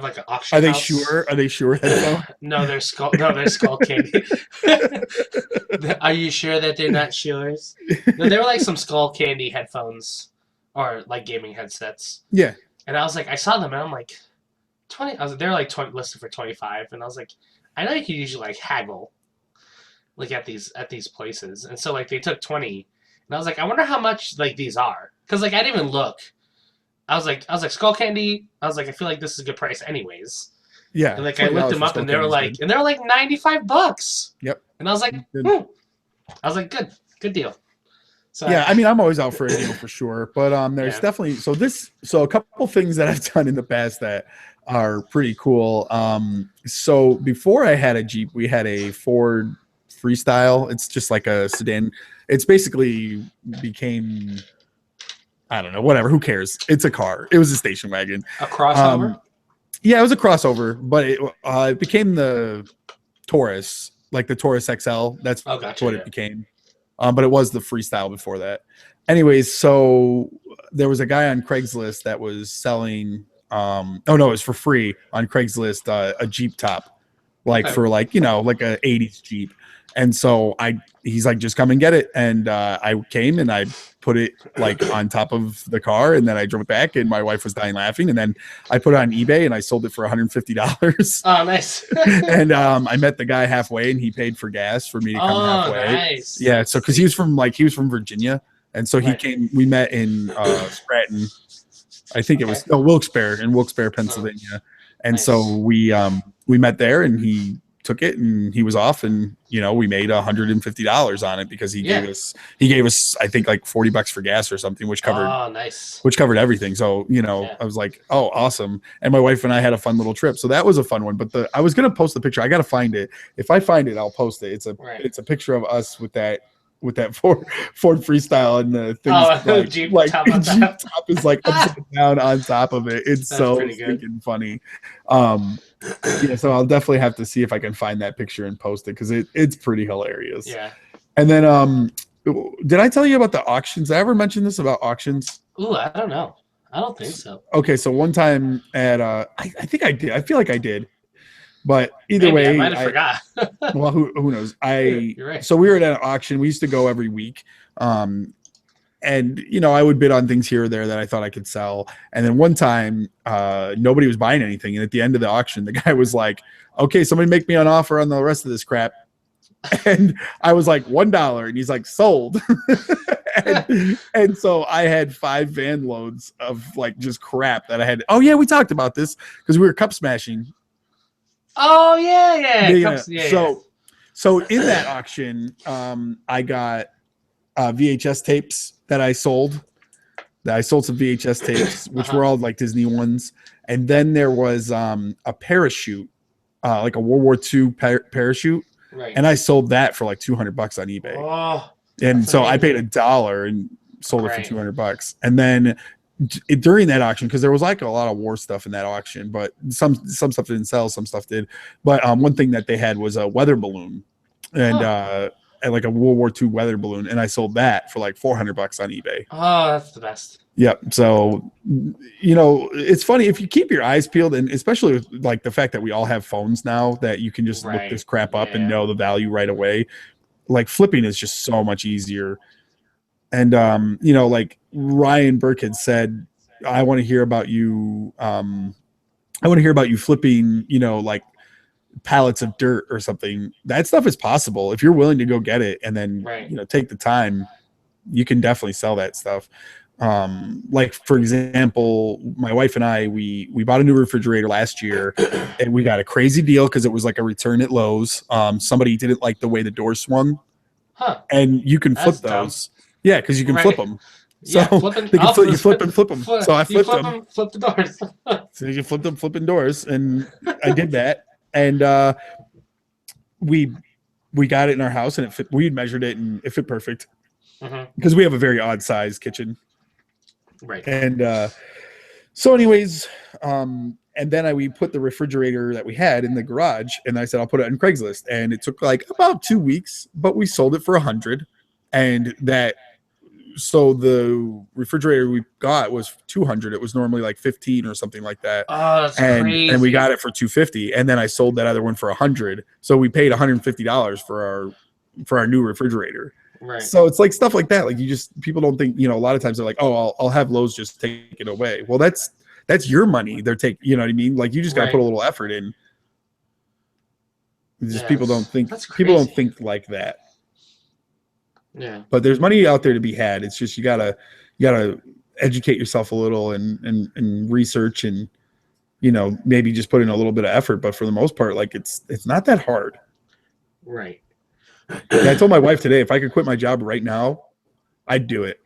like an auction house. Are they sure headphones? They're skull candy. Are you sure that they're not yours? No, they were like some skull candy headphones or like gaming headsets. Yeah. And I was like, I saw them and I'm like, 20. I was they're like 20 listed for 25, and I was like, I know you can usually like haggle like at these places, and so like they took 20, and I was like, I wonder how much like these are because like I didn't even look. I was like skull candy. I was like, I feel like this is a good price anyways. Yeah. And like I looked $20 them for up, skull and they were candy's like, good. $95. Yep. And I was like, Good. I was like, good deal. So Yeah, I mean, I'm always out for a deal for sure, but there's yeah. definitely so a couple things that I've done in the past that are pretty cool. So before I had a Jeep, we had a Ford Freestyle. It's just like a sedan. It's basically became I don't know, whatever. Who cares? It's a car. It was a station wagon. A crossover. Um, yeah, it was a crossover, but it became the Taurus, like the Taurus XL. That's Oh, gotcha. what Yeah. it became. But it was the Freestyle before that. Anyways, so there was a guy on Craigslist that was selling. Oh no, it was for free on Craigslist a Jeep top, like Okay. for like like a '80s Jeep. And so he's like, just come and get it. And I came and I put it like on top of the car, and then I drove it back, and my wife was dying laughing. And then I put it on eBay and I sold it for $150. Oh, nice. And I met the guy halfway, and he paid for gas for me to come Oh, halfway. nice. Yeah, so because he was from Virginia, and so he Right. came. We met in Stratton. I think it was Wilkes-Barre, Pennsylvania. And Nice. so we met there, and he took it, and he was off, and we made $150 on it because he Yeah. gave us I think like $40 for gas or something, which covered Oh, nice. everything. So Yeah. I was like, oh, awesome. And my wife and I had a fun little trip, so that was a fun one. But I was gonna post the picture. I gotta find it. If I find it, I'll post it. Right. It's a picture of us with that Ford Freestyle, and the things Oh, Jeep top on Jeep top. top is like upside down on top of it. It's That's so pretty good. freaking funny. Yeah, so I'll definitely have to see if I can find that picture and post it because it's pretty hilarious. Yeah. And then did I tell you about the auctions? Did I ever mention this about auctions? Ooh, I don't know. I don't think so. Okay, so one time at I think I did. I feel like I did. But either Maybe I way, might have forgot. well, who knows? You're right. So we were at an auction. We used to go every week. And I would bid on things here or there that I thought I could sell. And then one time, nobody was buying anything. And at the end of the auction, the guy was like, "Okay, somebody make me an offer on the rest of this crap." And I was like, $1, and he's like, "Sold." and so I had 5 van loads of like just crap that I had. Oh yeah, we talked about this because we were cup smashing. Oh yeah. So in that auction, I got VHS tapes that I sold. I sold some VHS tapes, which were all like Disney ones. And then there was a parachute, like a World War II parachute. Right. And I sold that for like $200 on eBay. Oh, and so amazing. I paid $1 and sold it for $200. And then during that auction, because there was like a lot of war stuff in that auction, but some stuff didn't sell, some stuff did. But one thing that they had was a weather balloon, and like a World War II weather balloon, and I sold that for like $400 on eBay. Oh, that's the best. Yep. So it's funny if you keep your eyes peeled, and especially with like the fact that we all have phones now that you can just look this crap up and know the value right away. Like flipping is just so much easier. And like Ryan Burke had said, I want to hear about you. I want to hear about you flipping, like pallets of dirt or something. That stuff is possible if you're willing to go get it and then take the time. You can definitely sell that stuff. Like for example, my wife and I we bought a new refrigerator last year, and we got a crazy deal because it was like a return at Lowe's. Somebody didn't like the way the door swung, and you can flip those. Yeah, because you can flip them. So you flip them. So I flipped them. Flip the doors. So you flipped them, flipping doors, and I did that. And we got it in our house, and it fit. We measured it, and it fit perfect because we have a very odd size kitchen. Right. And so, anyways, and then we put the refrigerator that we had in the garage, and I said I'll put it on Craigslist, and it took like about 2 weeks, but we sold it for $100, and that. So the refrigerator we got was $200. It was normally like $15 or something like that. Oh, that's crazy. And we got it for $250, and then I sold that other one for $100. So we paid $150 for our new refrigerator. Right. So it's like stuff like that. Like people don't think, a lot of times they're like, oh, I'll have Lowe's just take it away. Well, that's your money. They're taking, you know what I mean? Like you just got to put a little effort in. People don't think like that. Yeah. But there's money out there to be had. It's just you gotta educate yourself a little and research and maybe just put in a little bit of effort. But for the most part, like it's not that hard. Right. I told my wife today if I could quit my job right now, I'd do it.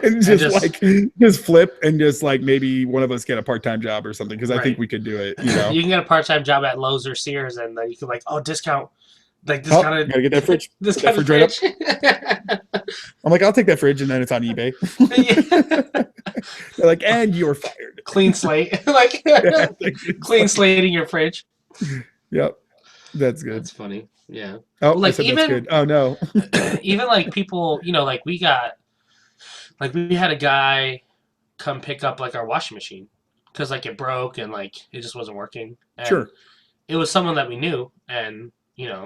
And And just flip and just like maybe one of us get a part-time job or something, because I think right. we could do it, you know. You can get a part-time job at Lowe's or Sears, and then you can like, oh, discount, like Oh, discounted, gotta get that fridge. Put that discounted fridge right up. fridge. I'm like, I'll take that fridge, and then it's on eBay. Yeah. They're like, and you're fired. Clean slate, like Yeah, clean slating your fridge. yep, that's good. That's funny. Yeah. Oh, Well, I like said that's good. Oh no. even like people, like we had a guy come pick up like our washing machine because like it broke and like it just wasn't working. And Sure. it was someone that we knew, and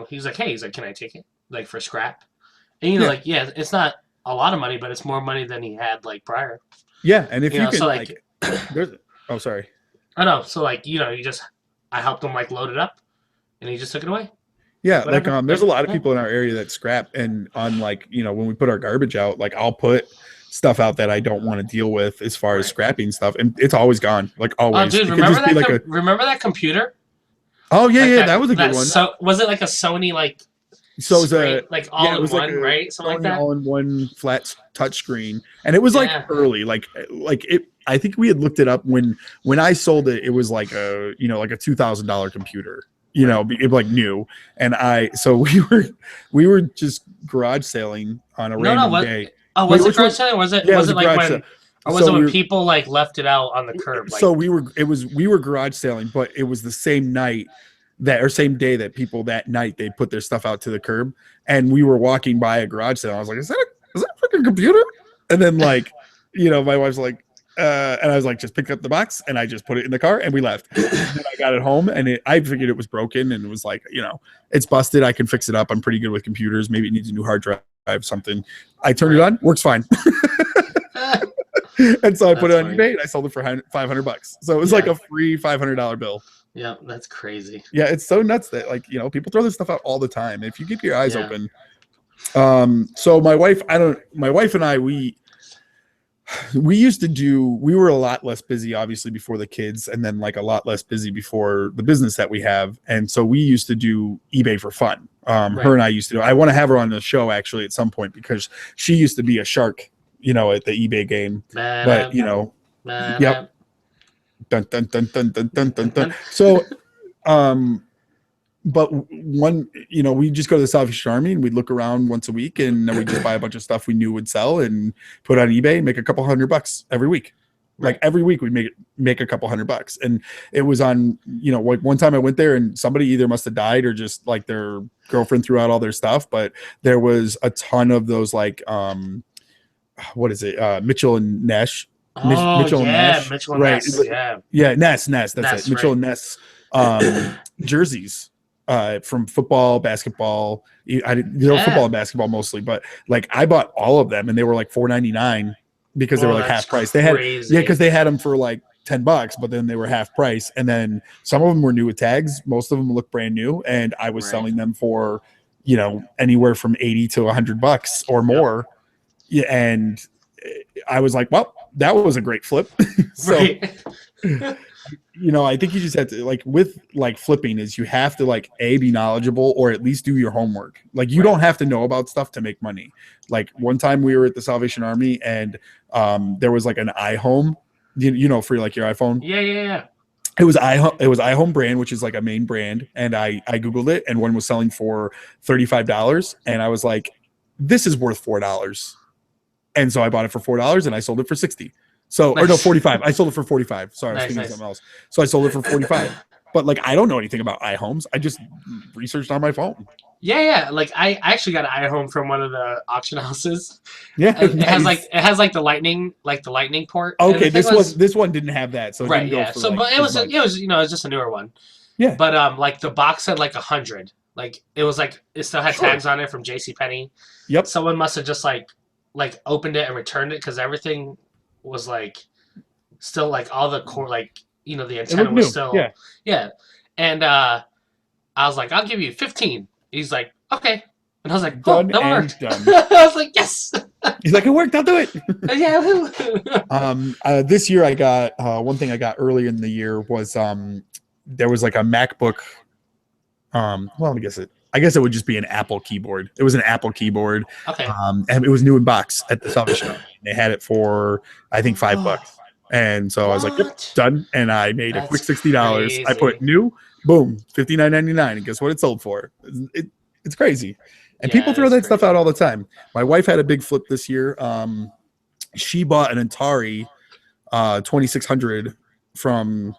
he's like, hey, he's like, can I take it like for scrap? And Yeah. like, yeah, it's not a lot of money, but it's more money than he had like prior. Yeah, and if you can so like, there's. Oh, sorry. I know. So like, I helped him like load it up, and he just took it away. Yeah, Whatever. like there's a lot of people in our area that scrap, and on like when we put our garbage out, like I'll put stuff out that I don't want to deal with as far as scrapping stuff, and it's always gone, like always. Oh, dude, remember that computer? Oh yeah, Like yeah, that was a good one. So was it like a Sony like? So it was like all in one, right? Something like that. All in one flat touch screen, and it was like early, like it. I think we had looked it up when I sold it. It was like a like a $2,000 computer, it like new. And we were just garage selling on a random day. Oh, was it garage selling? Was it like when? Or was it when people like left it out on the curb? Like, so we were garage selling, but it was the same night same day that people that night they put their stuff out to the curb, and we were walking by a garage sale. I was like, is that a freaking computer? And then like, my wife's like, and I was like, just pick up the box, and I just put it in the car, and we left. And then I got it home, and I figured it was broken, and it was like, it's busted. I can fix it up. I'm pretty good with computers. Maybe it needs a new hard drive, something. I turned it on, works fine. And so I put it on eBay, and I sold it for $500. So it was like a free $500 bill. Yeah, that's crazy. Yeah, it's so nuts that like people throw this stuff out all the time. If you keep your eyes open. So my wife and I we were a lot less busy obviously before the kids, and then like a lot less busy before the business that we have, and so we used to do eBay for fun. Her and I used to do. I want to have her on the show actually at some point, because she used to be a shark, at the eBay game. But yep. Dun, dun, dun, dun, dun, dun, dun, dun. So, but we just go to the Salvation Army, and we'd look around once a week, and then we just buy a bunch of stuff we knew would sell and put on eBay and make a couple $100 every week. Like every week we'd make a couple $100. And it was on, like one time I went there, and somebody either must have died or just like their girlfriend threw out all their stuff. But there was a ton of those like, what is it? Mitchell and Nash. Mitchell and Ness. Ness. That's it. Mitchell and Ness jerseys from football, basketball. Football and basketball mostly, but like I bought all of them, and they were like $4.99 because they were like half price. They had because they had them for like $10, but then they were half price, and then some of them were new with tags. Most of them looked brand new, and I was selling them for anywhere from $80 to $100 or more. Yeah, and I was like, well, that was a great flip. So, I think you just have to like with like flipping is you have to like be knowledgeable, or at least do your homework. Like you don't have to know about stuff to make money. Like one time we were at the Salvation Army, and there was like an iHome, for like your iPhone. Yeah. It was iHome brand, which is like a main brand, and I googled it, and one was selling for $35, and I was like, this is worth $4. And so I bought it for $4, and I sold it for $60. So, or no, 45. I sold it for 45. Sorry, I was thinking of something else. So I sold it for 45. But like, I don't know anything about iHomes. I just researched on my phone. Yeah. Like I actually got an iHome from one of the auction houses. Yeah, it has like the lightning port. Okay, this one didn't have that. So it didn't go for but it was just a newer one. Yeah. But like the box had like 100. Like it was like it still had tags on it from JCPenney. Yep. Someone must have just like opened it and returned it, because everything was like still like all the core, like the antenna was still and I was like, I'll give you 15. He's like, okay. And I was like, oh, that worked. I was like, yes. He's like, it worked, I'll do it. Yeah. This year I got one thing I got earlier in the year was there was like a MacBook. Let me guess it. I guess it would just be an Apple keyboard. It was an Apple keyboard. Okay. And it was new in box at the Salvation Army. They had it for, I think, $5. And so I was like, yep, What? done. And I made a quick That's $60. I put crazy. new, boom, $59.99. And guess what it sold for? It's crazy. And Yeah, people throw that's that stuff crazy. out all the time. My wife had a big flip this year. She bought an Atari 2600 from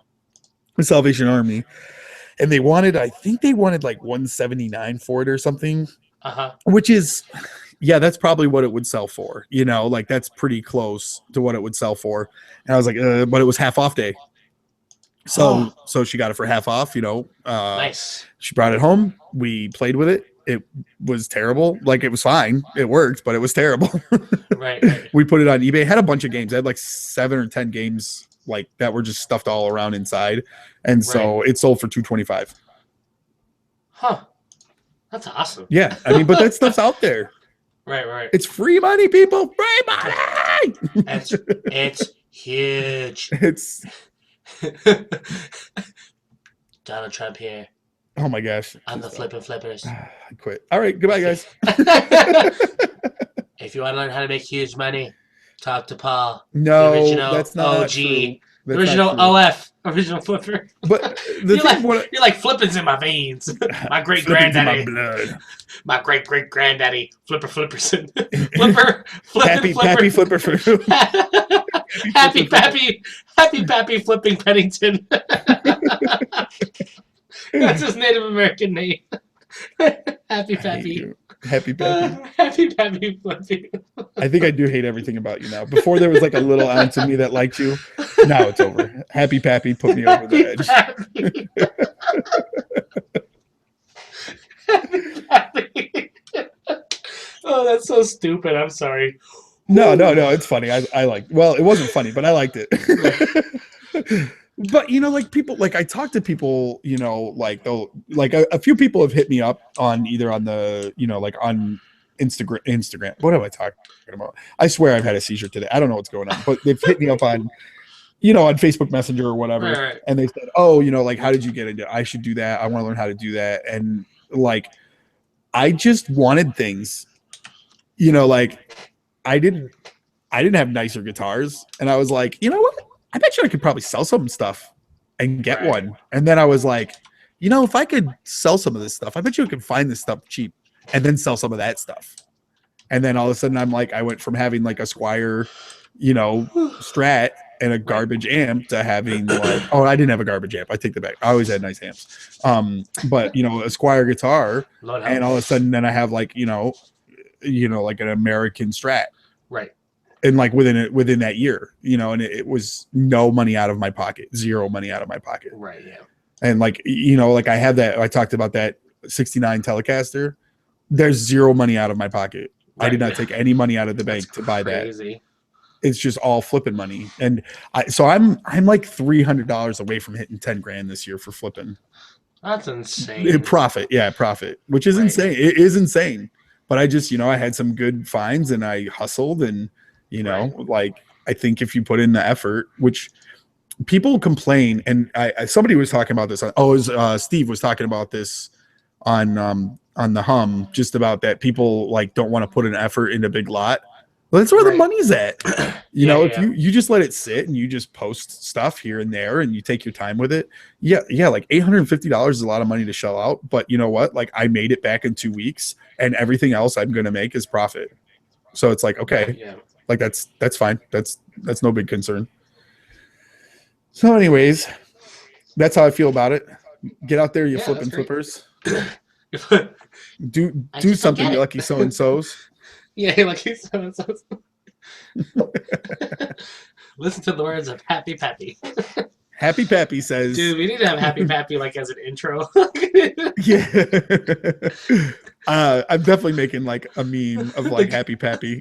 the Salvation Army. And I think they wanted like 179 for it or something, Uh-huh. which is, yeah, that's probably what it would sell for. You know, like that's pretty close to what it would sell for. And I was like, but it was half off day. So she got it for half off, you know. Nice. She brought it home. We played with it. It was terrible. Like it was fine. It worked, but it was terrible. Right. We put it on eBay. It had a bunch of games. I had like 7 or 10 games like that were just stuffed all around inside. And so it sold for $225. Huh. That's awesome. Yeah. I mean, but that stuff's out there. Right. It's free money, people. Free money. It's huge. It's Donald Trump here. oh my gosh. I'm the flippin' flippers. I quit. All right. Goodbye, guys. If you want to learn how to make huge money, talk to Paul. No, the original that's not OG. true. That's Original not true. OF. Original flipper. But the thing, You're like flippins in my veins. My great granddaddy. blood. My great granddaddy. Flipperson. Flipper. Happy Pappy Flipper for Happy Pappy Flipping Pennington. That's his Native American name. Happy Pappy. Happy Pappy. Happy Pappy Flipping. I think I do hate everything about you now. Before there was like a little ounce of me that liked you. Now it's over. Happy Pappy put me over the edge. Happy Pappy. Oh, that's so stupid. I'm sorry. No, it's funny. I like. Well, it wasn't funny, but I liked it. But you know, like people, like I talk to people, you know, like they'll like a few people have hit me up on either on the, you know, like on Instagram. What am I talking about? I swear I've had a seizure today. I don't know what's going on, but they've hit me up on, you know, on Facebook Messenger or whatever, Right. and they said, "Oh, you know, like how did you get into it? I should do that. I want to learn how to do that." And like, I just wanted things, you know, like I didn't have nicer guitars, and I was like, you know what? I bet you I could probably sell some stuff and get one. And then I was like, you know, if I could sell some of this stuff, I bet you I could find this stuff cheap and then sell some of that stuff. And then all of a sudden I'm like, I went from having like a Squire, you know, Strat and a garbage amp to having like, oh, I didn't have a garbage amp. I take that back. I always had nice amps. But you know, a Squire guitar, and all of a sudden then I have like, you know, like an American Strat. Right. And like within that year, you know, and it was no money out of my pocket, zero money out of my pocket. Right. Yeah. And like, you know, like I talked about that 69 Telecaster. There's zero money out of my pocket. Right. I did not take any money out of the bank to buy that. It's just all flipping money. And so I'm like $300 away from hitting 10 grand this year for flipping. That's insane. Profit. Which is insane. It is insane. But I just, you know, I had some good finds and I hustled and, you know, like I think if you put in the effort, which people complain, and somebody was talking about this. Steve was talking about this on the Hum, just about that people like don't want to put an effort in a big lot. Well, that's where the money's at. You know, if you just let it sit and you just post stuff here and there and you take your time with it. Yeah. Like $850 is a lot of money to shell out. But you know what? Like I made it back in 2 weeks and everything else I'm going to make is profit. So it's like, okay, like that's fine. That's no big concern. So anyways, that's how I feel about it. Get out there, you flipping flippers. do something, you lucky so-and-sos. Yeah, lucky so-and-sos. Listen to the words of Happy Pappy. Happy Pappy says, dude, we need to have Happy Pappy like as an intro. Yeah. I'm definitely making like a meme of like Happy Pappy.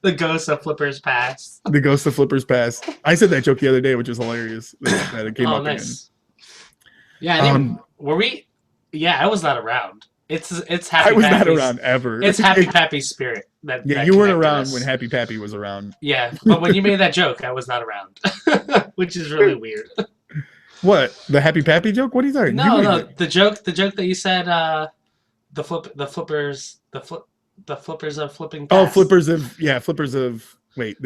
The ghost of Flipper's past. The ghost of Flipper's past. I said that joke the other day, which is hilarious. That it came up nice. Again. Yeah, I think, were we? Yeah, I was not around. It's Happy. I was Pappy's, not around ever. It's Happy Pappy's spirit. You weren't around when Happy Pappy was around. Yeah, but when you made that joke, I was not around, which is really weird. What, the Happy Pappy joke? What are you talking? No, the joke that you said. the flippers, the flippers of flipping Oh, past. flippers of wait,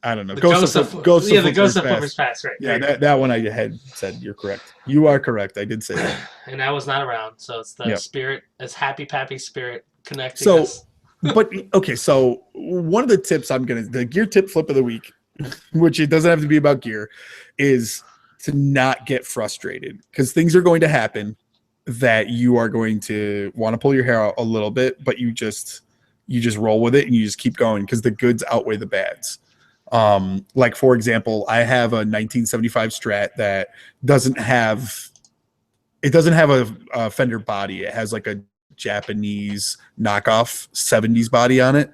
I don't know. The ghost of the ghost of flippers past. Right. Yeah, that one I had said. You're correct. You are correct. I did say that. And I was not around, so it's the Yep. spirit, it's happy pappy spirit connecting So, us. but okay. So one of the tips the gear tip flip of the week, which it doesn't have to be about gear, is to not get frustrated because things are going to happen that you are going to want to pull your hair out a little bit, but you just roll with it and you just keep going because the goods outweigh the bads. Like for example, I have a 1975 Strat that doesn't have a fender body. It has like a Japanese knockoff 70s body on it.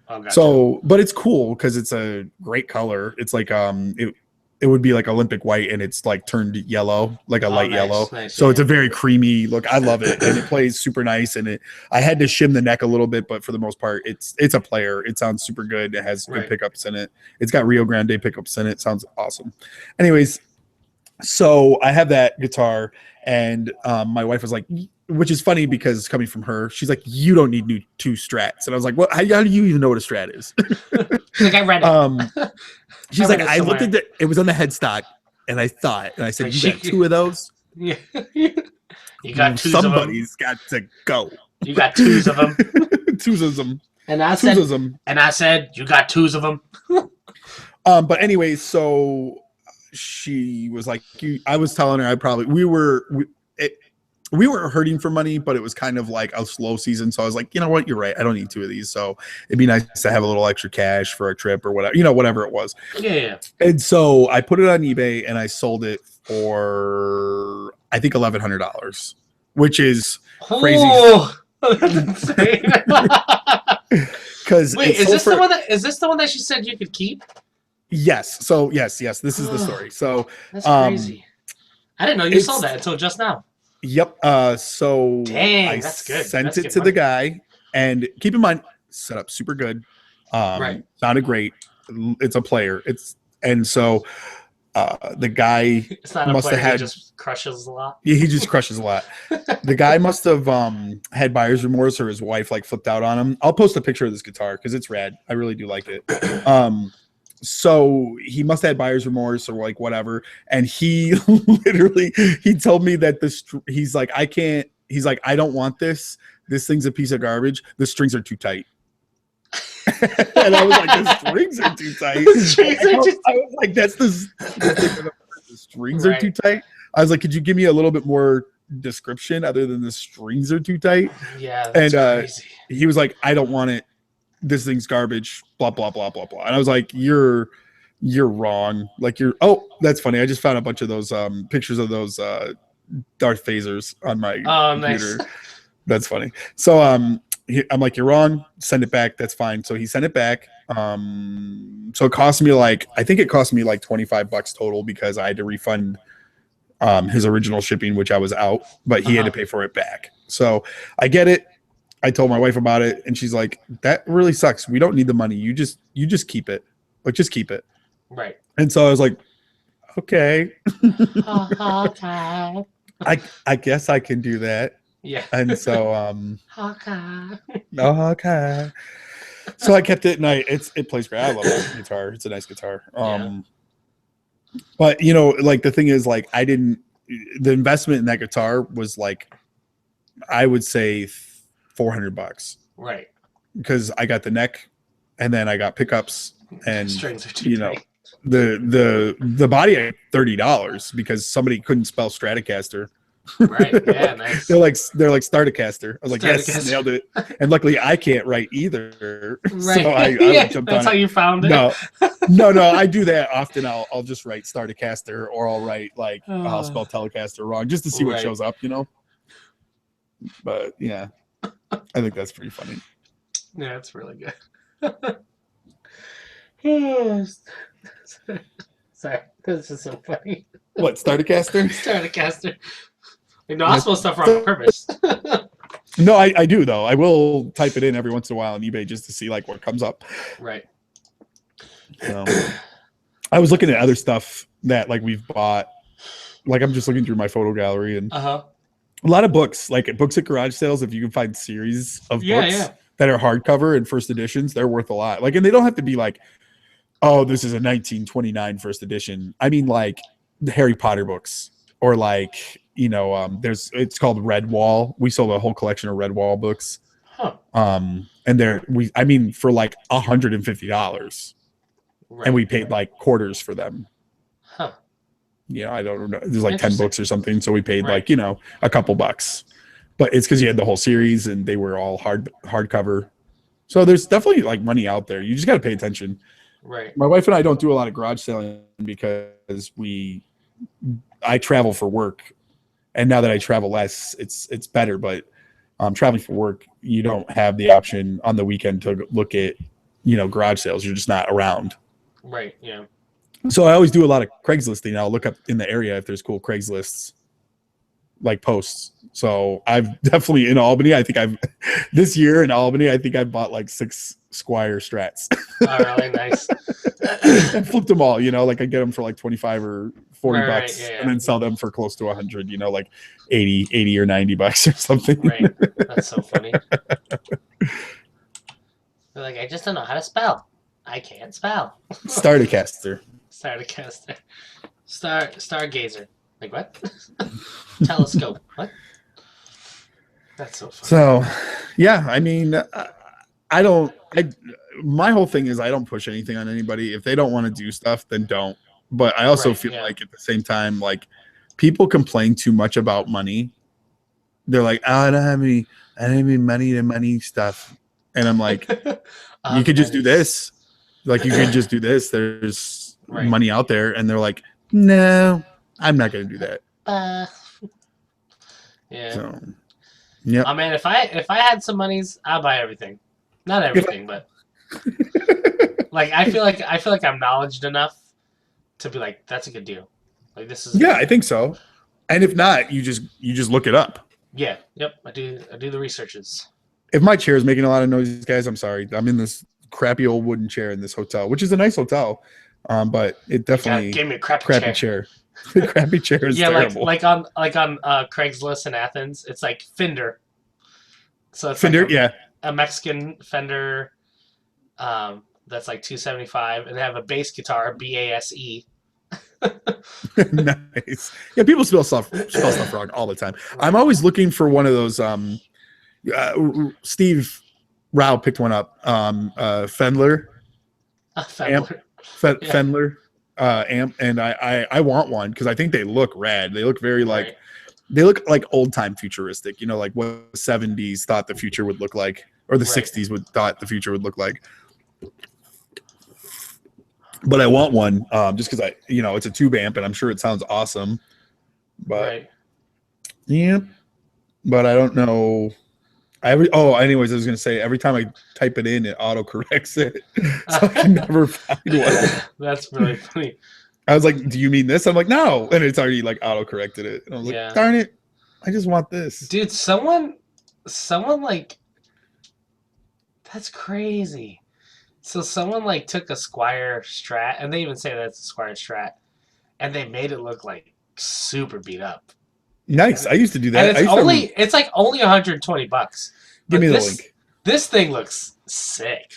Oh, gotcha. So, but it's cool because it's a great color. It's like it would be like Olympic white and it's like turned yellow, like a light yellow. Nice, so yeah. it's a very creamy look. I love it. And it plays super nice. And I had to shim the neck a little bit, but for the most part, it's a player. It sounds super good. It has good pickups in it. It's got Rio Grande pickups in it. Sounds awesome. Anyways, so I have that guitar and my wife was like, which is funny because coming from her, she's like, you don't need two Strats. And I was like, well, how do you even know what a Strat is? Like I read it. She's like, I looked at it was on the headstock, and I thought, and I said, you got two of those? Yeah. You got two. Somebody's got to go. You got twos of them. Twos of them. And I said, you got twos of them. But anyway, so she was like, I was telling her we were hurting for money, but it was kind of like a slow season. So I was like, you know what? You're right. I don't need two of these. So it'd be nice to have a little extra cash for a trip or whatever, whatever it was. Yeah. And so I put it on eBay and I sold it for, I think, $1,100, which is crazy. Oh, that's insane. Because wait, is this the one that she said you could keep? Yes. So yes. This is the story. So that's crazy. I didn't know you sold that until just now. Yep. So dang, that's good. Sent it to the guy, and keep in mind, set up super good. Sounded great. It's a player. So the guy must have had, he just crushes a lot. Yeah, he just crushes a lot. The guy must have had buyer's remorse, or his wife like flipped out on him. I'll post a picture of this guitar because it's rad. I really do like it. So he must have had buyer's remorse or like whatever. And he literally, he told me that he's like, I don't want this. This thing's a piece of garbage. The strings are too tight. And I was like, the strings are too tight. I was like, that's the strings are too tight. I was like, could you give me a little bit more description other than the strings are too tight? Yeah. That's crazy. He was like, I don't want it. This thing's garbage, blah, blah, blah, blah, blah. And I was like, you're wrong. Like that's funny. I just found a bunch of those pictures of those Darth phasers on my computer. Nice. That's funny. So I'm like, you're wrong. Send it back. That's fine. So he sent it back. So it cost me I think it cost me like $25 total because I had to refund his original shipping, which I was out, but he had to pay for it back. So I get it. I told my wife about it, and she's like, "That really sucks. We don't need the money. You just keep it. Like, just keep it." Right. And so I was like, "Okay, I guess I can do that." Yeah. And so okay. So I kept it, and it plays great. I love that guitar. It's a nice guitar. But like the thing is, like, the investment in that guitar was like, I would say $400, right? Because I got the neck, and then I got pickups, and strings are too tight. the body at $30 because somebody couldn't spell Stratocaster. Right? Yeah, nice. they're like Startocaster. I was like, yes, nailed it. And luckily, I can't write either. Right? So I jumped on that's how you found it. No. I do that often. I'll just write Startocaster, or I'll write I'll spell Telecaster wrong just to see what shows up. But yeah. I think that's pretty funny. Yeah, it's really good. Sorry, this is so funny. What, Startocaster? Startocaster. I spell stuff wrong on purpose. No, I do though. I will type it in every once in a while on eBay just to see like what comes up. Right. I was looking at other stuff that like we've bought. Like I'm just looking through my photo gallery and A lot of books, like books at garage sales, if you can find series of Yeah, books yeah. that are hardcover and first editions, they're worth a lot. Like, and they don't have to be like, oh, this is a 1929 first edition. I mean, like the Harry Potter books, or like, there's, it's called Red Wall. We sold a whole collection of Red Wall books. Huh. And I mean, for like $150, and Right. we paid like quarters for them. Huh. I don't know. There's like 10 Interesting. books or something. So we paid Right. like, a couple bucks, but it's because you had the whole series and they were all hardcover. So there's definitely like money out there. You just got to pay attention. Right. My wife and I don't do a lot of garage selling because I travel for work, and now that I travel less, it's better. But traveling for work, you don't have the option on the weekend to look at garage sales. You're just not around. Right. Yeah. So I always do a lot of Craigslisting. I'll look up in the area if there's cool Craigslists like posts. So I've definitely in Albany. I think I've this year in Albany. I think I bought like 6 Squire Strats. Oh, really nice. And flipped them all. Like I get them for like 25 or 40 Right, bucks, yeah, yeah. and then sell them for close to 100. Like 80 or 90 bucks or something. Right. That's so funny. They're like, I just don't know how to spell. I can't spell. Starticaster. Starticaster. Stargazer. Like what? Telescope. What? That's so funny. So, yeah, I mean, I don't. My whole thing is I don't push anything on anybody. If they don't want to do stuff, then don't. But I also Right, feel yeah. like at the same time, like people complain too much about money. They're like, oh, I don't have any money to money stuff, and I'm like, you could just do this. Like you could just do this. There's Right. money out there, and they're like, no, I'm not going to do that. Yeah. So, yeah. I mean, if I had some monies, I'd buy everything. Not everything, but like I feel like I'm knowledgeable enough to be like, that's a good deal. Like this is. Yeah, I think so. And if not, you just look it up. Yeah. Yep. I do the researches. If my chair is making a lot of noise, guys, I'm sorry. I'm in this crappy old wooden chair in this hotel, which is a nice hotel, but it definitely Give me a crappy chair. The crappy chair is Yeah, terrible. like on Craigslist in Athens, it's like Fender. So it's Fender, like yeah. a Mexican Fender, that's like $275, and they have a bass guitar, BASE. Nice. Yeah, people spell stuff wrong all the time. I'm always looking for one of those. Steve Rao picked one up. Fendler. Fender. Yeah. Fendler amp, and I want one because I think they look rad. They look very like Right. they look like old time futuristic. Like what the 70s thought the future would look like, or the Right. 60s thought the future would look like. But I want one just because it's a tube amp and I'm sure it sounds awesome. But Right. yeah, but I don't know. Anyways, I was gonna say every time I type it in, it auto corrects it, so I can never find one. That's really funny. I was like, "Do you mean this?" I'm like, "No," and it's already like auto corrected it. And I was Yeah. like, "Darn it! I just want this." Dude, someone like that's crazy. So someone like took a Squire Strat, and they even say that's a Squire Strat, and they made it look like super beat up. Nice. I used to do that. And it's like only $120. Give me the this, link. This thing looks sick.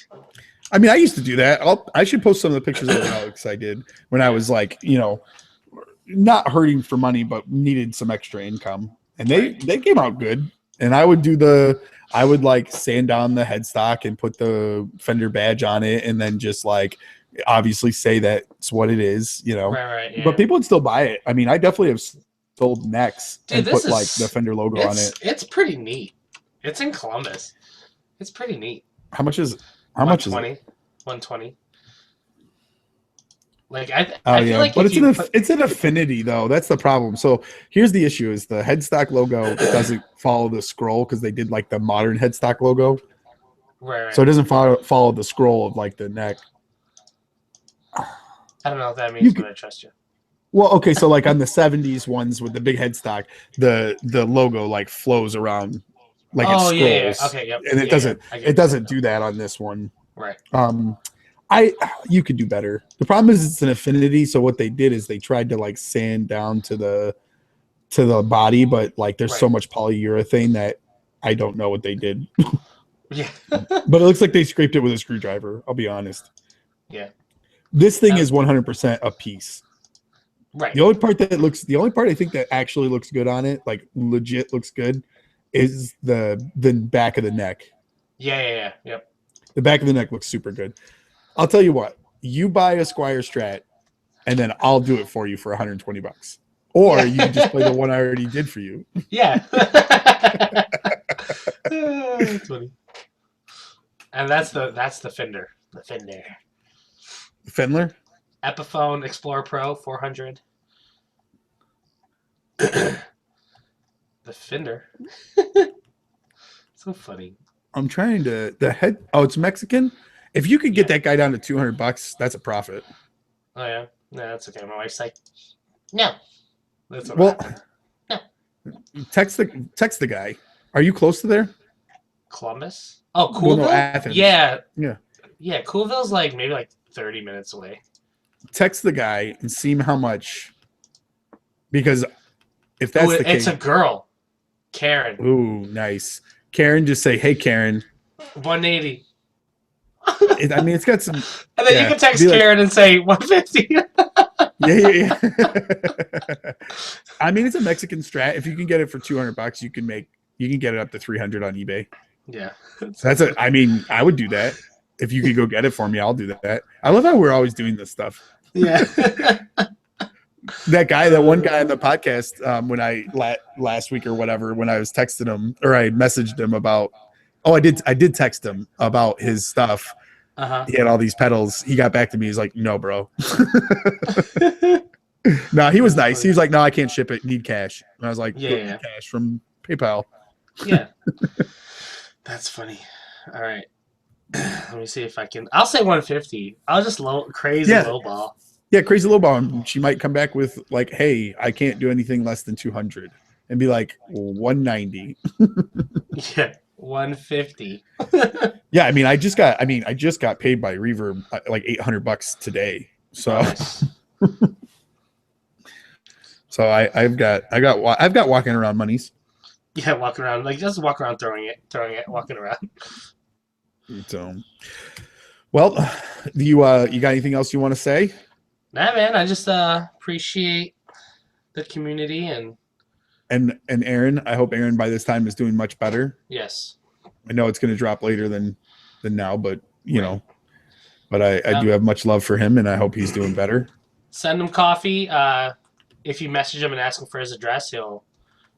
I mean, I used to do that. I should post some of the pictures of Alex I did when I was like, not hurting for money, but needed some extra income. And they came out good. And I would like sand down the headstock and put the Fender badge on it, and then just like obviously say that's what it is, Right, yeah. But people would still buy it. I mean, I definitely have sold necks and put like the Fender logo on it. It's pretty neat. It's in Columbus. It's pretty neat. How much is it? 120. Like I feel like but it's an affinity though. That's the problem. So here's the issue: is the headstock logo doesn't follow the scroll because they did like the modern headstock logo. Right. So it doesn't follow the scroll of like the neck. I don't know what that means, but I trust you. Well, okay, so like on the 70s ones with the big headstock, the logo like flows around like it scrolls. Yeah. Okay, yep. And it doesn't do that on this one. Right. You could do better. The problem is it's an affinity, so what they did is they tried to like sand down to to the body, but like there's so Right. much polyurethane that I don't know what they did. Yeah. But it looks like they scraped it with a screwdriver. I'll be honest. Yeah. This thing That- is 100% a piece. right. The only part I think that actually looks good on it, like legit looks good, is the back of the neck. Yeah. Yep. The back of the neck looks super good. I'll tell you what, you buy a Squire Strat, and then I'll do it for you for $120. Or Yeah. you can just play the one I already did for you. Yeah. That's funny. And that's the Fender. The Fender. Fendler? Epiphone Explorer Pro 400. The Fender. So funny. I'm trying to the head. Oh, it's Mexican. If you could get that guy down to $200, that's a profit. Oh yeah. No, that's okay. My wife's like, no. That's what Well, happened. No. text the guy. Are you close to there? Columbus? Oh, Well, Coolville? no, Athens. Yeah. Yeah. Yeah, Coolville's like maybe like 30 minutes away. Text the guy and see how much. Because if that's the it's case, a girl. Karen. ooh, nice. Karen, just say, "Hey, Karen." 180. I mean, it's got some. And then Yeah, you can text be like- Karen and say 150. Yeah. I mean, it's a Mexican Strat. If you can get it for $200, you can get it up to 300 on eBay. Yeah. I mean, I would do that. If you could go get it for me, I'll do that. I love how we're always doing this stuff. Yeah. That one guy on the podcast, when I last week or whatever, when I was texting him or I messaged him about, I did text him about his stuff. Uh-huh. He had all these pedals. He got back to me. He's like, "No, bro." No, he was nice. He was like, "No, I can't ship it. Need cash." And I was like, Yeah. cash from PayPal." Yeah. That's funny. All right. Let me see if I can. I'll say 150. I'll just crazy Yeah. low ball. Yeah, crazy lowball. She might come back with like, "Hey, I can't do anything less than 200," and be like, 190. Yeah. 150. Yeah, I mean, I just got paid by Reverb like $800 today. So, Nice. so I've got walking around monies. Yeah, walking around. Like, just walk around throwing it, walking around. So, well, you got anything else you want to say? Nah, man, I just appreciate the community and And Aaron, I hope Aaron by this time is doing much better. yes. I know it's going to drop later than now, but you Right. know, but I do have much love for him, and I hope he's doing better. Send him coffee. If you message him and ask him for his address, he'll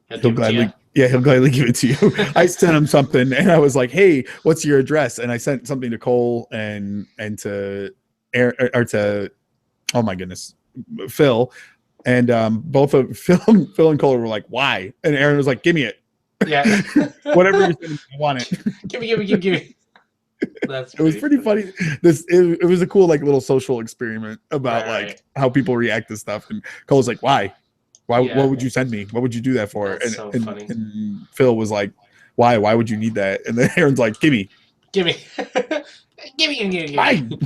He'll give it to gladly, you. yeah, he'll gladly give it to you. I sent him something, and I was like, "Hey, what's your address?" And I sent something to Cole and to Aaron, or to, oh my goodness, Phil, and both of Phil and Cole were like, "Why?" And Aaron was like, "Give me it, Yeah. whatever you're sending, I want it." Give me. That's It was pretty funny. It was a cool like little social experiment about Right. like how people react to stuff. And Cole's like, "Why? Yeah. What would you send me? What would you do that for?" That's so funny. And Phil was like, "Why? Why would you need that?" And then Aaron's like, "Give me." Give me. Give me. Fine.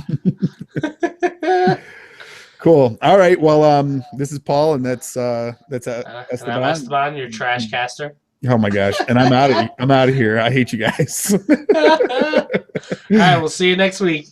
Cool. All right. Well, this is Paul, and that's And Esteban. I'm Esteban, your trash caster. Oh my gosh! And I'm out of here. I hate you guys. All right, we'll see you next week.